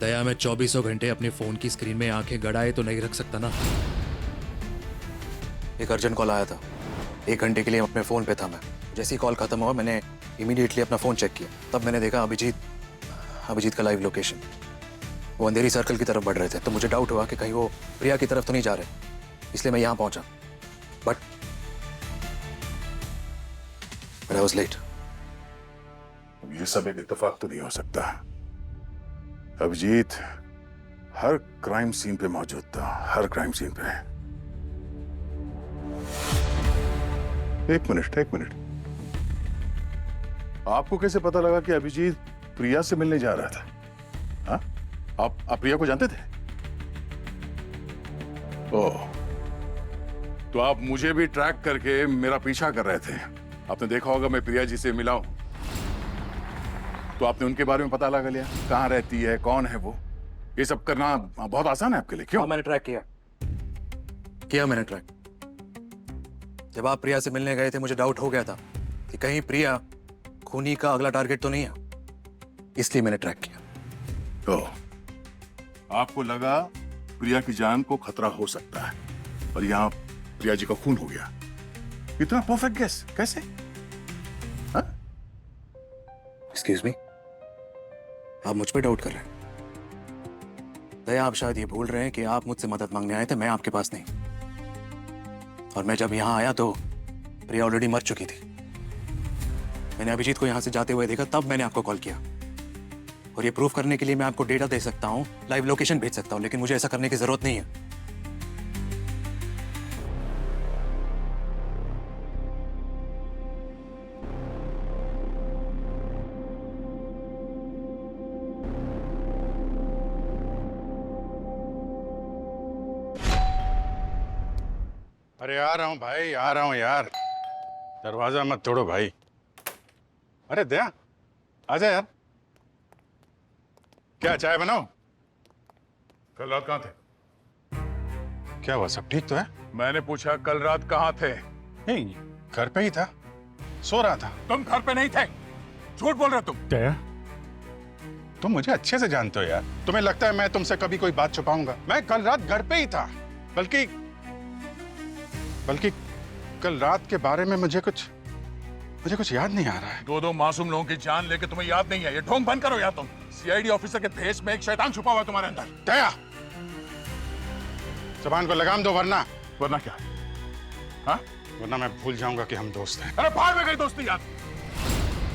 दया, मैं 24 घंटे अपने फोन की स्क्रीन में आंखें गड़ाए तो नहीं रख सकता ना। एक अर्जेंट कॉल आया था, 1 घंटे के लिए अपने फोन पे था मैं। जैसे ही कॉल खत्म हुआ मैंने इमीडिएटली अपना फोन चेक किया, तब मैंने देखा अभिजीत का लाइव लोकेशन। वो अंधेरी सर्कल की तरफ बढ़ रहे थे, तो मुझे डाउट हुआ कि कहीं वो प्रिया की तरफ तो नहीं जा रहे, इसलिए मैं यहाँ पहुंचा। But I was late. ये सब एक इत्तेफाक तो नहीं हो सकता। अभिजीत हर क्राइम सीन पे मौजूद था, हर क्राइम सीन पे। एक मिनट, आपको कैसे पता लगा कि अभिजीत प्रिया से मिलने जा रहा था? हाँ? आप प्रिया को जानते थे? ओह, तो आप मुझे भी ट्रैक करके मेरा पीछा कर रहे थे। आपने देखा होगा मैं प्रिया जी से मिला हूं, तो आपने उनके बारे में पता लगा लिया, कहां रहती है, कौन है वो। ये सब करना बहुत आसान है आपके लिए, क्यों? मैंने ट्रैक किया मैंने ट्रैक। जब आप प्रिया से मिलने गए थे मुझे डाउट हो गया था कि कहीं प्रिया खूनी का अगला टारगेट तो नहीं है, इसलिए मैंने ट्रैक किया। तो आपको लगा प्रिया की जान को खतरा हो सकता है, और यहाँ प्रिया जी का खून हो गया। इतना परफेक्ट गेस कैसे? एक्सक्यूज मी, आप मुझ पे डाउट कर रहे हैं? दया, आप शायद ये भूल रहे हैं कि आप मुझसे मदद मांगने आए थे, मैं आपके पास नहीं। और मैं जब यहाँ आया तो प्रिया ऑलरेडी मर चुकी थी। मैंने अभिजीत को यहाँ से जाते हुए देखा, तब मैंने आपको कॉल किया। और ये प्रूफ करने के लिए मैं आपको डेटा दे सकता हूँ, लाइव लोकेशन भेज सकता हूँ, लेकिन मुझे ऐसा करने की जरूरत नहीं है। अरे आ रहा हूँ भाई, आ रहा हूँ यार। दरवाजा मत तोड़ो भाई। अरे दया, आजा यार। क्या चाय बनाओ? कल रात कहाँ थे? क्या हुआ, सब ठीक तो है? मैंने पूछा कल रात कहाँ थे? नहीं, घर पे ही था। सो रहा था। तुम घर पे नहीं थे, झूठ बोल रहे हो तुम। दया, तुम मुझे अच्छे से जानते हो यार। तुम्हें लगता है मैं तुमसे कभी कोई बात छुपाऊंगा? मैं कल रात घर पे ही था। बल्कि कल रात के बारे में मुझे कुछ याद नहीं आ रहा है। दो मासूम लोगों की जान लेके तुम्हें याद नहीं है? ये ढोंग बंद करो यार तुम। सीआईडी ऑफिसर के भेष में एक शैतान छुपा हुआ है तुम्हारे अंदर। दया, जबान को लगाम दो, वरना क्या? हाँ? वरना मैं भूल जाऊंगा कि हम दोस्त हैं। अरे भाड़ में गई दोस्ती यार।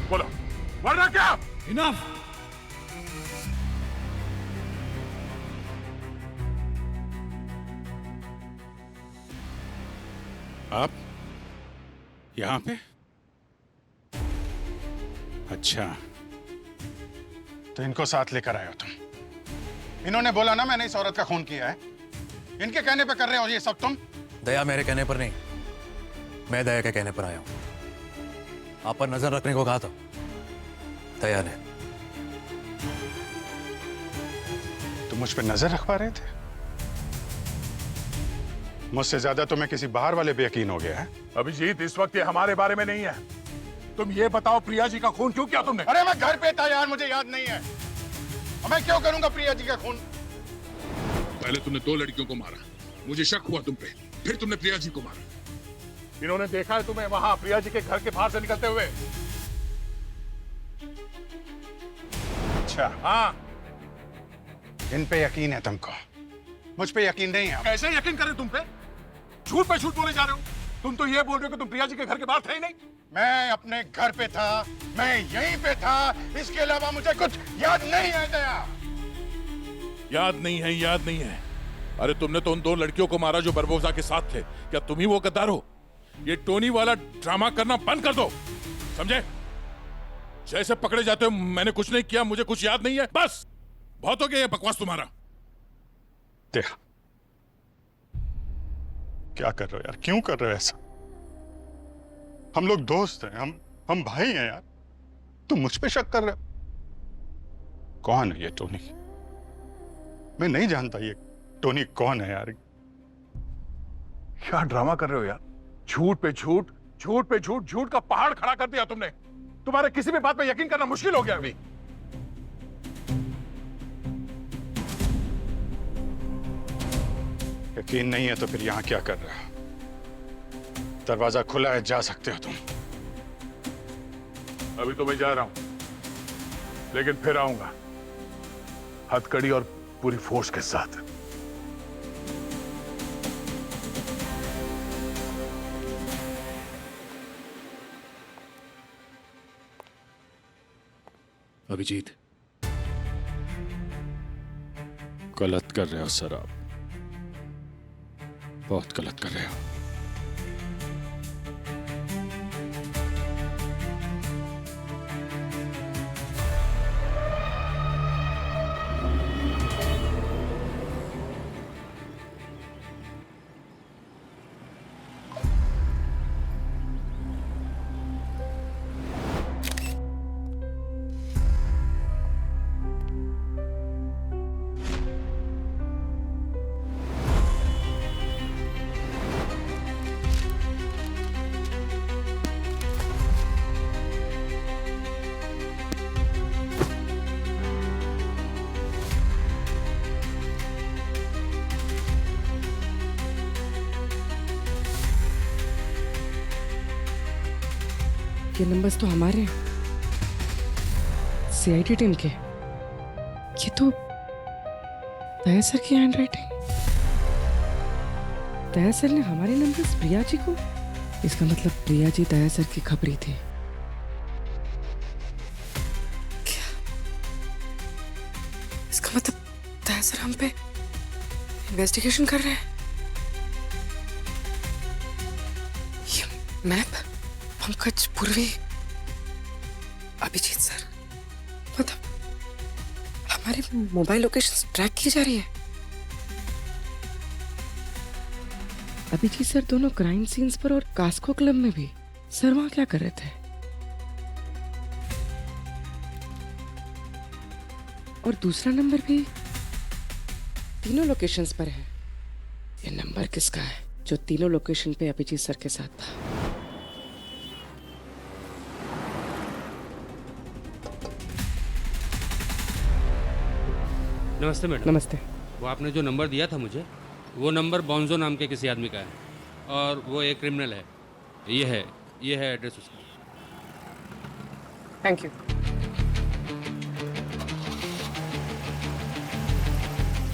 बोलो, वरना क्या? इनफ। आप यहां पे? अच्छा, तो इनको साथ लेकर आए हो तुम? इन्होंने बोला ना मैंने इस औरत का खून किया है। इनके कहने पे कर रहे हो ये सब तुम? दया मेरे कहने पर नहीं, मैं दया के कहने पर आया हूं। आप पर नजर रखने को कहा था दया ने। तुम मुझ पे नजर रखवा रहे थे? मुझसे ज्यादा तुम्हें किसी बाहर वाले पे यकीन हो गया है। अभिजीत, इस वक्त ये हमारे बारे में नहीं है। तुम ये बताओ प्रिया जी का खून क्यों किया तुमने? अरे मैं घर पे था यार, मुझे याद नहीं है। मैं क्यों करूंगा प्रिया जी का खून? पहले तुमने 2 लड़कियों को मारा, मुझे शक हुआ तुम पे, फिर तुमने प्रिया जी को मारा। इन्होंने देखा है तुम्हें वहां प्रिया जी के घर के बाहर से निकलते हुए? अच्छा, हाँ, इन पे यकीन है तुमको, मुझ पे यकीन नहीं है। कैसे यकीन करें तुम पे? झूठ पे झूठ बोले जा रहे हो। तुम तो ये बोल रहे हो कि तुम प्रिया जी के घर के बाहर थे ही नहीं। मैं अपने घर पे था, मैं यहीं पे था, इसके अलावा मुझे कुछ याद नहीं है। दया, याद नहीं है। अरे तुमने तो उन 2 लड़कियों को मारा जो बरबोसा के साथ थे। क्या तुम ही वो गद्दार हो? ये टोनी वाला ड्रामा करना बंद कर दो, समझे? जैसे पकड़े जाते हो मैंने कुछ नहीं किया, मुझे कुछ याद नहीं है, बस। बहुत हो गया ये बकवास तुम्हारा। देखा, क्या कर रहे हो यार? क्यों कर रहे हो ऐसा? हम लोग दोस्त हैं, हम भाई हैं यार। तुम मुझ पे शक कर रहे हो? कौन है ये टोनी? मैं नहीं जानता ये टोनी कौन है यार। क्या ड्रामा कर रहे हो यार? झूठ पे झूठ, झूठ पे झूठ, झूठ का पहाड़ खड़ा कर दिया तुमने। तुम्हारे किसी भी बात पे यकीन करना मुश्किल हो गया अभी। यकीन नहीं है तो फिर यहां क्या कर रहे हो? दरवाजा खुला है, जा सकते हो तुम। अभी तो मैं जा रहा हूं, लेकिन फिर आऊंगा हथकड़ी और पूरी फोर्स के साथ। अभिजीत, गलत कर रहे हो सर, आप बहुत गलत कर रहे हो। ये नंबर्स तो हमारे सीआईडी टीम के। ये तो दया सर की हैंडराइटिंग। दया सर ने हमारे नंबर्स प्रिया जी को। इसका मतलब प्रिया जी दया सर की खबरी थी। क्या? इसका मतलब दया सर हम पे इन्वेस्टिगेशन कर रहे हैं। ये मैप, पंकज, पूर्वी, अभिजीत सर, मतलब हमारी मोबाइल लोकेशन ट्रैक की जा रही है। अभिजीत सर दोनों क्राइम सीन्स पर और कास्को क्लब में भी। सर वहां क्या कर रहे थे? और दूसरा नंबर भी तीनों लोकेशंस पर है। ये नंबर किसका है जो तीनों लोकेशन पे अभिजीत सर के साथ था? नमस्ते मैडम। नमस्ते। वो आपने जो नंबर दिया था मुझे, वो नंबर बॉन्जो नाम के किसी आदमी का है और वो एक क्रिमिनल है। ये है एड्रेस उसका। Thank you.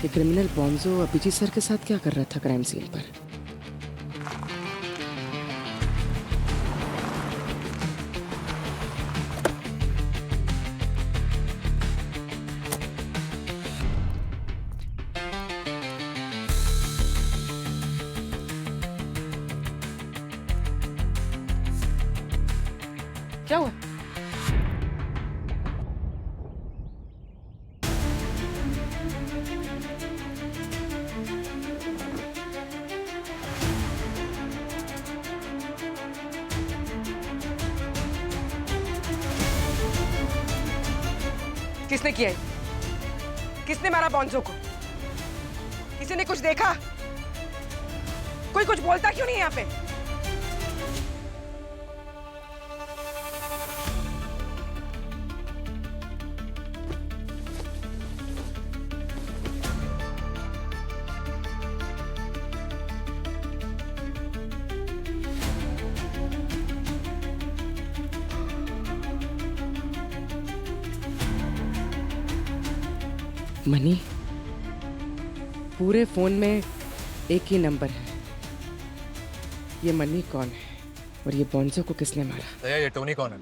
ये क्रिमिनल बॉन्जो अभिजीत सर के साथ क्या कर रहा था क्राइम सीन पर? क्या हुआ? किसने किया है? किसने मारा बॉन्जो को? किसी ने कुछ देखा? कोई कुछ बोलता क्यों नहीं यहाँ पे? मनी, पूरे फोन में एक ही नंबर है। ये मनी कौन है और ये बॉन्जो को किसने मारा? दया, ये टोनी कौन है?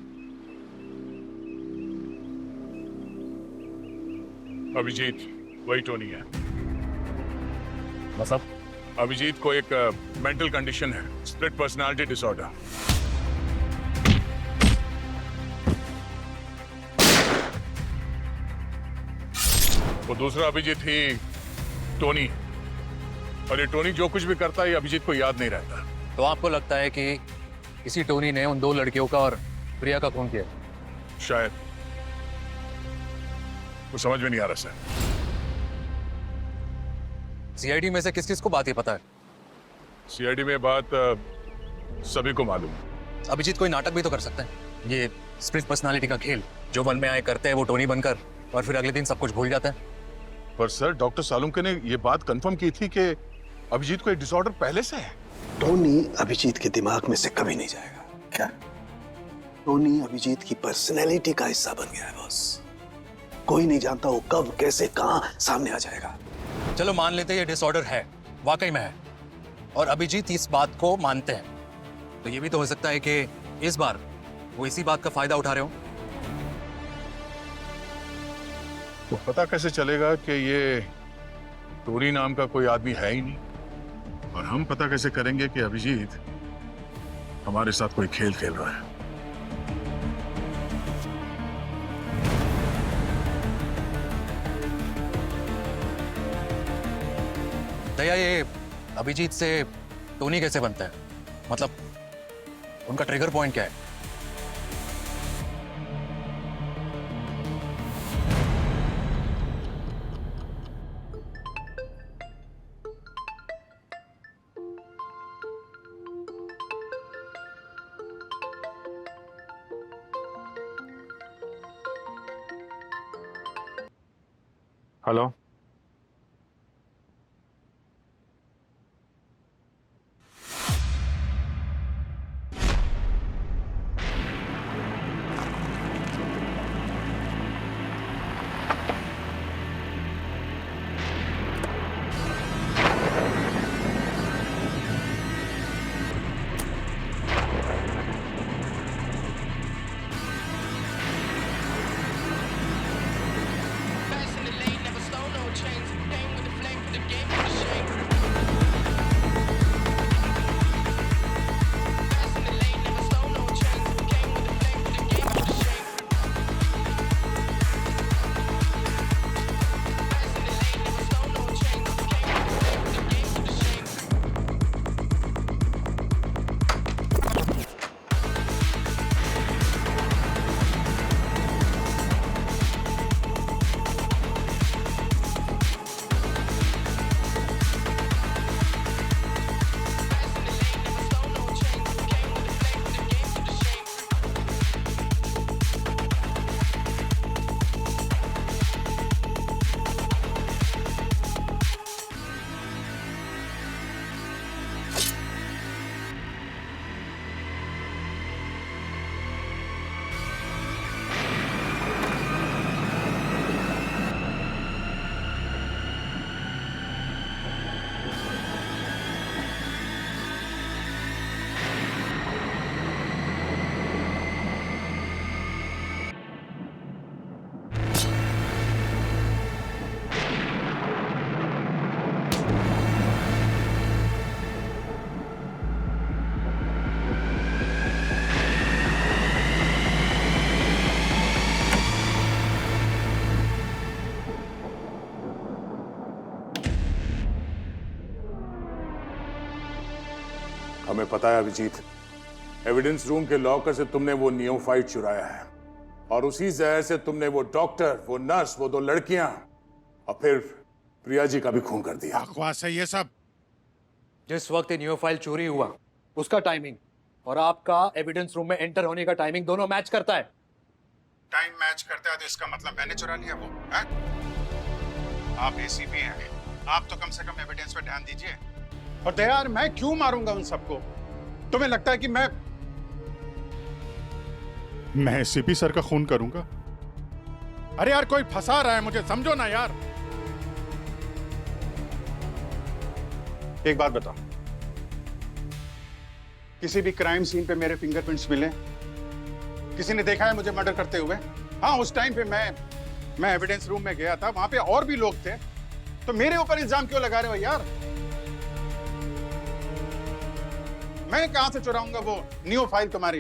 अभिजीत, वही टोनी है। मतलब? अभिजीत को एक मेंटल कंडीशन है, स्प्लिट पर्सनालिटी डिसऑर्डर। वो दूसरा अभिजीत ही टोनी, और ये टोनी जो कुछ भी करता है ये अभिजीत को याद नहीं रहता। तो आपको लगता है कि इसी टोनी ने उन 2 लड़कियों का और प्रिया का खून किया? शायद। वो समझ में नहीं आ रहा सर। सीआईडी में से किस किस को बात ये पता है? सीआईडी में बात सभी को मालूम है। अभिजीत कोई नाटक भी तो कर सकते हैं। ये स्प्लिट पर्सनालिटी का खेल जो मन में आए करते हैं वो टोनी बनकर, और फिर अगले दिन सब कुछ भूल जाता है। पर सर, डॉक्टर सालुंके ने ये बात कंफर्म की थी कि अभिजीत को एक डिसऑर्डर पहले से है। टोनी अभिजीत के दिमाग में से कभी नहीं जाएगा। क्या? टोनी अभिजीत की पर्सनैलिटी का हिस्सा बन गया है बॉस। कोई नहीं जानता वो कब, कैसे, कहां सामने आ जाएगा। चलो मान लेते हैं ये डिसऑर्डर है, वाकई में है, और अभिजीत इस बात को मानते हैं, तो ये भी तो हो सकता है कि इस बार वो इसी बात का फायदा उठा रहे हो। तो पता कैसे चलेगा कि ये टोनी नाम का कोई आदमी है ही नहीं? और हम पता कैसे करेंगे कि अभिजीत हमारे साथ कोई खेल खेल रहा है? दया, ये अभिजीत से टोनी कैसे बनता है? मतलब उनका ट्रिगर पॉइंट क्या है? हेलो, हमें पता है अभिजीत, एविडेंस रूम के लॉकर से तुमने वो नियोफाइट चुराया है और उसी जहर से तुमने वो डॉक्टर, वो नर्स, वो 2 लड़कियां और फिर प्रिया जी का भी खून कर दिया। बकवास है ये सब। जिस वक्त ये नियोफाइल चोरी हुआ उसका टाइमिंग और आपका एविडेंस रूम में एंटर होने का टाइमिंग दोनों मैच करता है। टाइम मैच करता है तो इसका मतलब मैंने चुरा लिया वो है? आप एसीपी हैं, आप तो कम से कम एविडेंस पे ध्यान दीजिए। और दयार, मैं क्यों मारूंगा उन सबको? तुम्हें लगता है कि मैं एसीपी सर का खून करूंगा? अरे यार, कोई फंसा रहा है मुझे, समझो ना यार। एक बात बताओ, किसी भी क्राइम सीन पे मेरे फिंगरप्रिंट्स मिले? किसी ने देखा है मुझे मर्डर करते हुए? हाँ, उस टाइम पे मैं एविडेंस रूम में गया था, वहां पे और भी लोग थे, तो मेरे ऊपर इल्जाम क्यों लगा रहे हो यार? मैं कहां से चुराऊंगा वो न्यू फाइल तुम्हारी?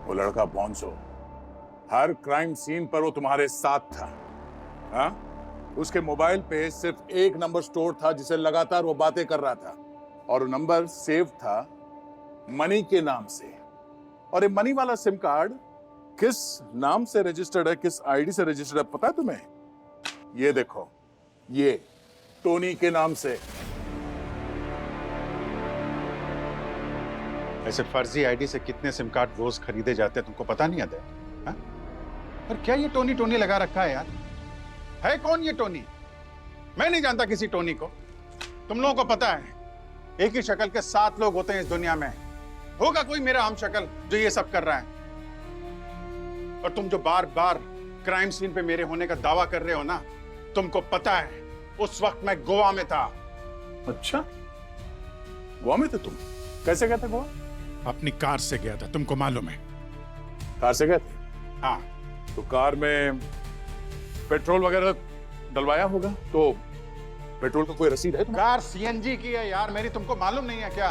वो लड़का बॉन्सो हर क्राइम सीन पर वो तुम्हारे साथ था। हाँ, उसके मोबाइल पे सिर्फ एक नंबर स्टोर था जिसे लगातार वो बातें कर रहा था और वो नंबर सेव था मनी के नाम से। और ये मनी वाला सिम कार्ड किस नाम से रजिस्टर्ड है, किस आईडी से रजिस्टर्ड है पता है तुम्हें? ये देखो, ये टोनी के नाम से। ऐसे फर्जी आईडी से कितने सिम कार्ड रोज खरीदे जाते हैं तुमको पता नहीं आता? हाँ? और क्या ये टोनी टोनी लगा रखा है यार? है कौन ये टोनी? मैं नहीं जानता किसी टोनी को। तुम लोगों को पता है एक ही शक्ल के 7 लोग होते हैं इस दुनिया में। होगा कोई मेरा हम शक्ल जो ये सब कर रहा है? और तुम जो बार बार क्राइम सीन पे मेरे होने का दावा कर रहे हो ना, तुमको पता है उस वक्त मैं गोवा में था। अच्छा, गोवा में थे तुम? कैसे गए थे गोवा? अपनी कार से गया था, तुमको मालूम है। कार से गए थे? हाँ। तो कार में पेट्रोल वगैरह डलवाया होगा, तो पेट्रोल का कोई रसीद है? कार सीएनजी की है यार मेरी, तुमको मालूम नहीं है क्या?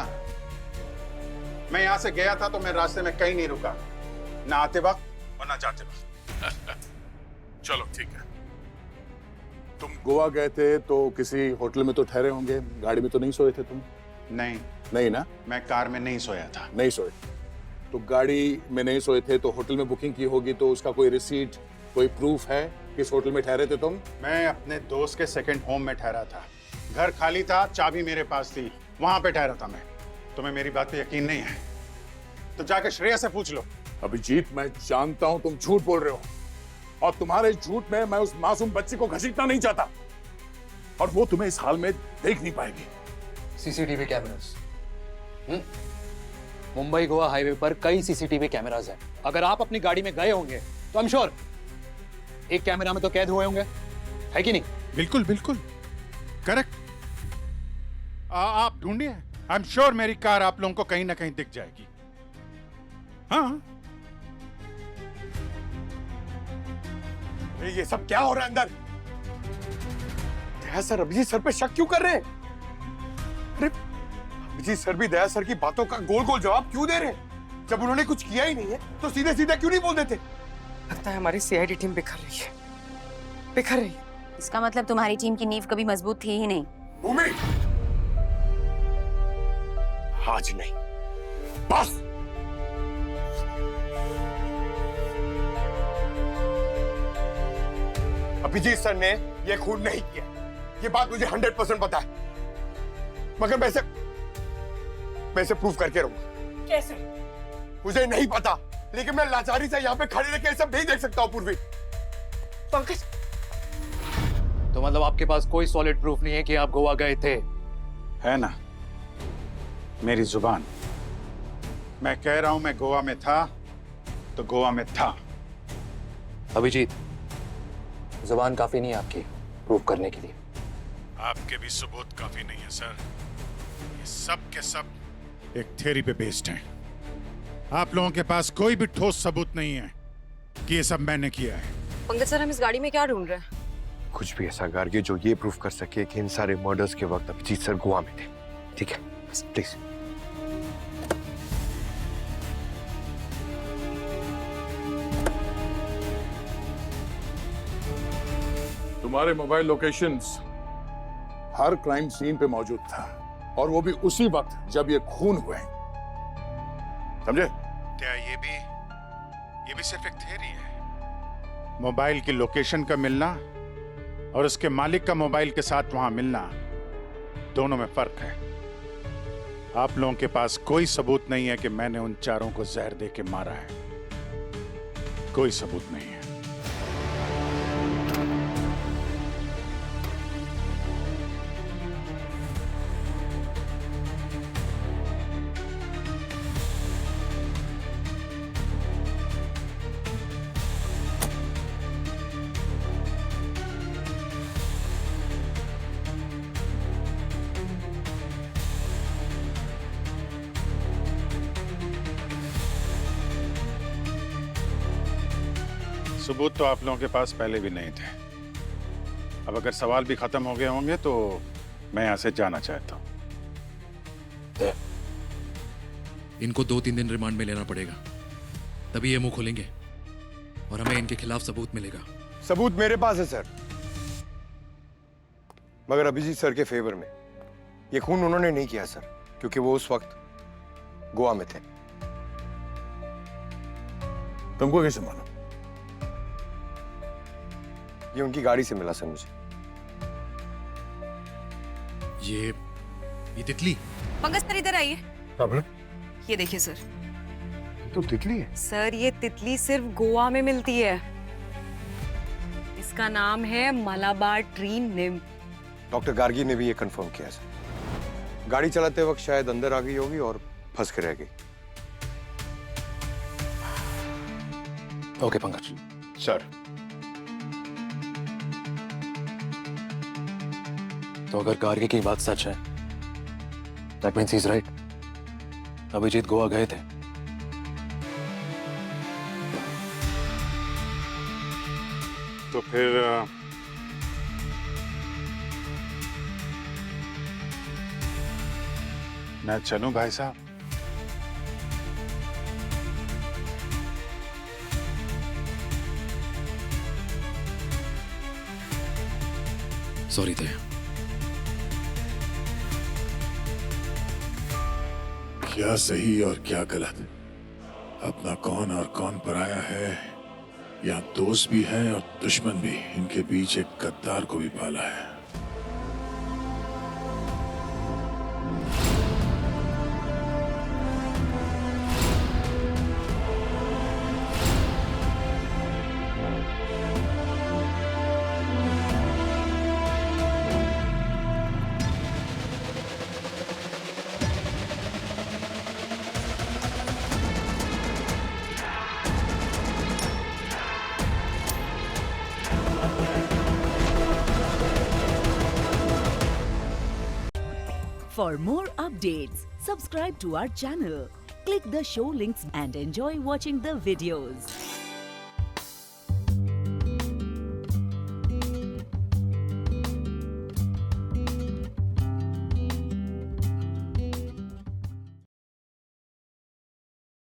मैं यहां से गया था तो मैं रास्ते में कहीं नहीं रुका, ना आते वक्त और ना जाते वक्त। चलो ठीक है। तुम गोवा गए थे तो किसी होटल में तो ठहरे होंगे, गाड़ी में तो नहीं सोए थे तुम? नहीं ना? मैं कार में नहीं सोया था। नहीं सोए तो गाड़ी में नहीं सोए थे तो होटल में बुकिंग की होगी, तो उसका कोई रिसीट, कोई प्रूफ है किस होटल में ठहरे थे तुम? मैं अपने दोस्त के सेकंड होम में ठहरा था। घर खाली था, चाबी मेरे पास थी, वहां पे ठहरा था मैं। तुम्हें मेरी बात पे यकीन नहीं है तो जाके श्रेया से पूछ लो। अभिजीत, मैं जानता हूं तुम झूठ बोल रहे हो और तुम्हारे झूठ में मैं उस मासूम बच्ची को घसीटना नहीं चाहता और वो तुम्हें इस हाल में देख नहीं पाएगी। CCTV cameras, Mumbai Goa highway पर कई सीसीटीवी कैमरास हैं। अगर आप अपनी गाड़ी में गए होंगे तो आई एम श्योर एक कैमरा में तो कैद हुए होंगे, है कि नहीं? बिल्कुल बिल्कुल करेक्ट। आप ढूंढिए, आई एम श्योर मेरी कार आप लोगों को कहीं ना कहीं दिख जाएगी। हाँ। ये सब क्या हो रहा है अंदर? दया सर अभिजीत सर पे शक क्यों कर रहे हैं? अरे अभिजीत सर भी दया सर की बातों का गोल गोल जवाब क्यों दे रहे हैं? जब उन्होंने कुछ किया ही नहीं है तो सीधे सीधे क्यों नहीं बोल देते? लगता है हमारी सीआईडी टीम बिखर रही है, बिखर रही है। इसका मतलब तुम्हारी टीम की नींव कभी मजबूत थी ही नहीं। भूमि, आज नहीं, बस। अभिजीत सर ने यह खून नहीं किया, ये बात मुझे 100% पता है, मगर मैं इसे प्रूफ करके रहूंगा। कैसे? मुझे नहीं पता, लेकिन मैं लाचारी से यहाँ पे खड़े रह के ये सब नहीं देख सकता हूँ। पूर्वी, पंकज, तो मतलब आपके पास कोई सॉलिड प्रूफ नहीं है कि आप गोवा गए थे? है ना, मेरी जुबान। मैं कह रहा हूं मैं गोवा में था तो गोवा में था। अभिजीत, जुबान काफी नहीं है आपकी प्रूफ करने के लिए। आपके भी सबूत काफी नहीं है सर। ये सब के सब एक थ्योरी पे बेस्ड हैं। आप लोगों के पास कोई भी ठोस सबूत नहीं है कि ये सब मैंने किया है। पंकज सर, हम इस गाड़ी में क्या ढूंढ रहे हैं? कुछ भी ऐसा गार्गी जो ये प्रूफ कर सके कि इन सारे मर्डर्स के वक्त अभिजीत सर गोवा में थे। ठीक है, प्लीज। तुम्हारे मोबाइल लोकेशंस हर क्राइम सीन पे मौजूद था। और वो भी उसी वक्त जब ये खून हुए। समझे? क्या ये भी सिर्फ एक थ्योरी है? मोबाइल की लोकेशन का मिलना और उसके मालिक का मोबाइल के साथ वहां मिलना, दोनों में फर्क है। आप लोगों के पास कोई सबूत नहीं है कि मैंने उन चारों को जहर दे के मारा है। कोई सबूत नहीं है। सबूत तो आप लोगों के पास पहले भी नहीं थे। अब अगर सवाल भी खत्म हो गए होंगे तो मैं यहां से जाना चाहता हूं। इनको 2-3 दिन रिमांड में लेना पड़ेगा, तभी ये मुंह खोलेंगे और हमें इनके खिलाफ सबूत मिलेगा। सबूत मेरे पास है सर, मगर अभिजीत सर के फेवर में। ये खून उन्होंने नहीं किया सर, क्योंकि वो उस वक्त गोवा में थे। तुमको कैसे मालूम? ये उनकी गाड़ी से मिला सर मुझे। ये तितली। पंकज सर इधर आइए। हाँ, ये देखिए सर। तो तितली है सर, ये तितली सिर्फ गोवा में मिलती है। इसका नाम है मलाबार ट्री निम। डॉक्टर गार्गी ने भी ये कंफर्म किया सर। गाड़ी चलाते वक्त शायद अंदर आ गई होगी और फंस के रह गई। Okay Pankaj sir. तो अगर गार्गी की बात सच है, that means he is right. Abhijeet Goa गए थे। तो फिर मैं चलूं भाई साहब? सॉरी दया। क्या सही और क्या गलत, अपना कौन और कौन पराया है, या दोस्त भी है और दुश्मन भी। इनके बीच एक गद्दार को भी पाला है। For more updates, subscribe to our channel, click the show links and enjoy watching the videos.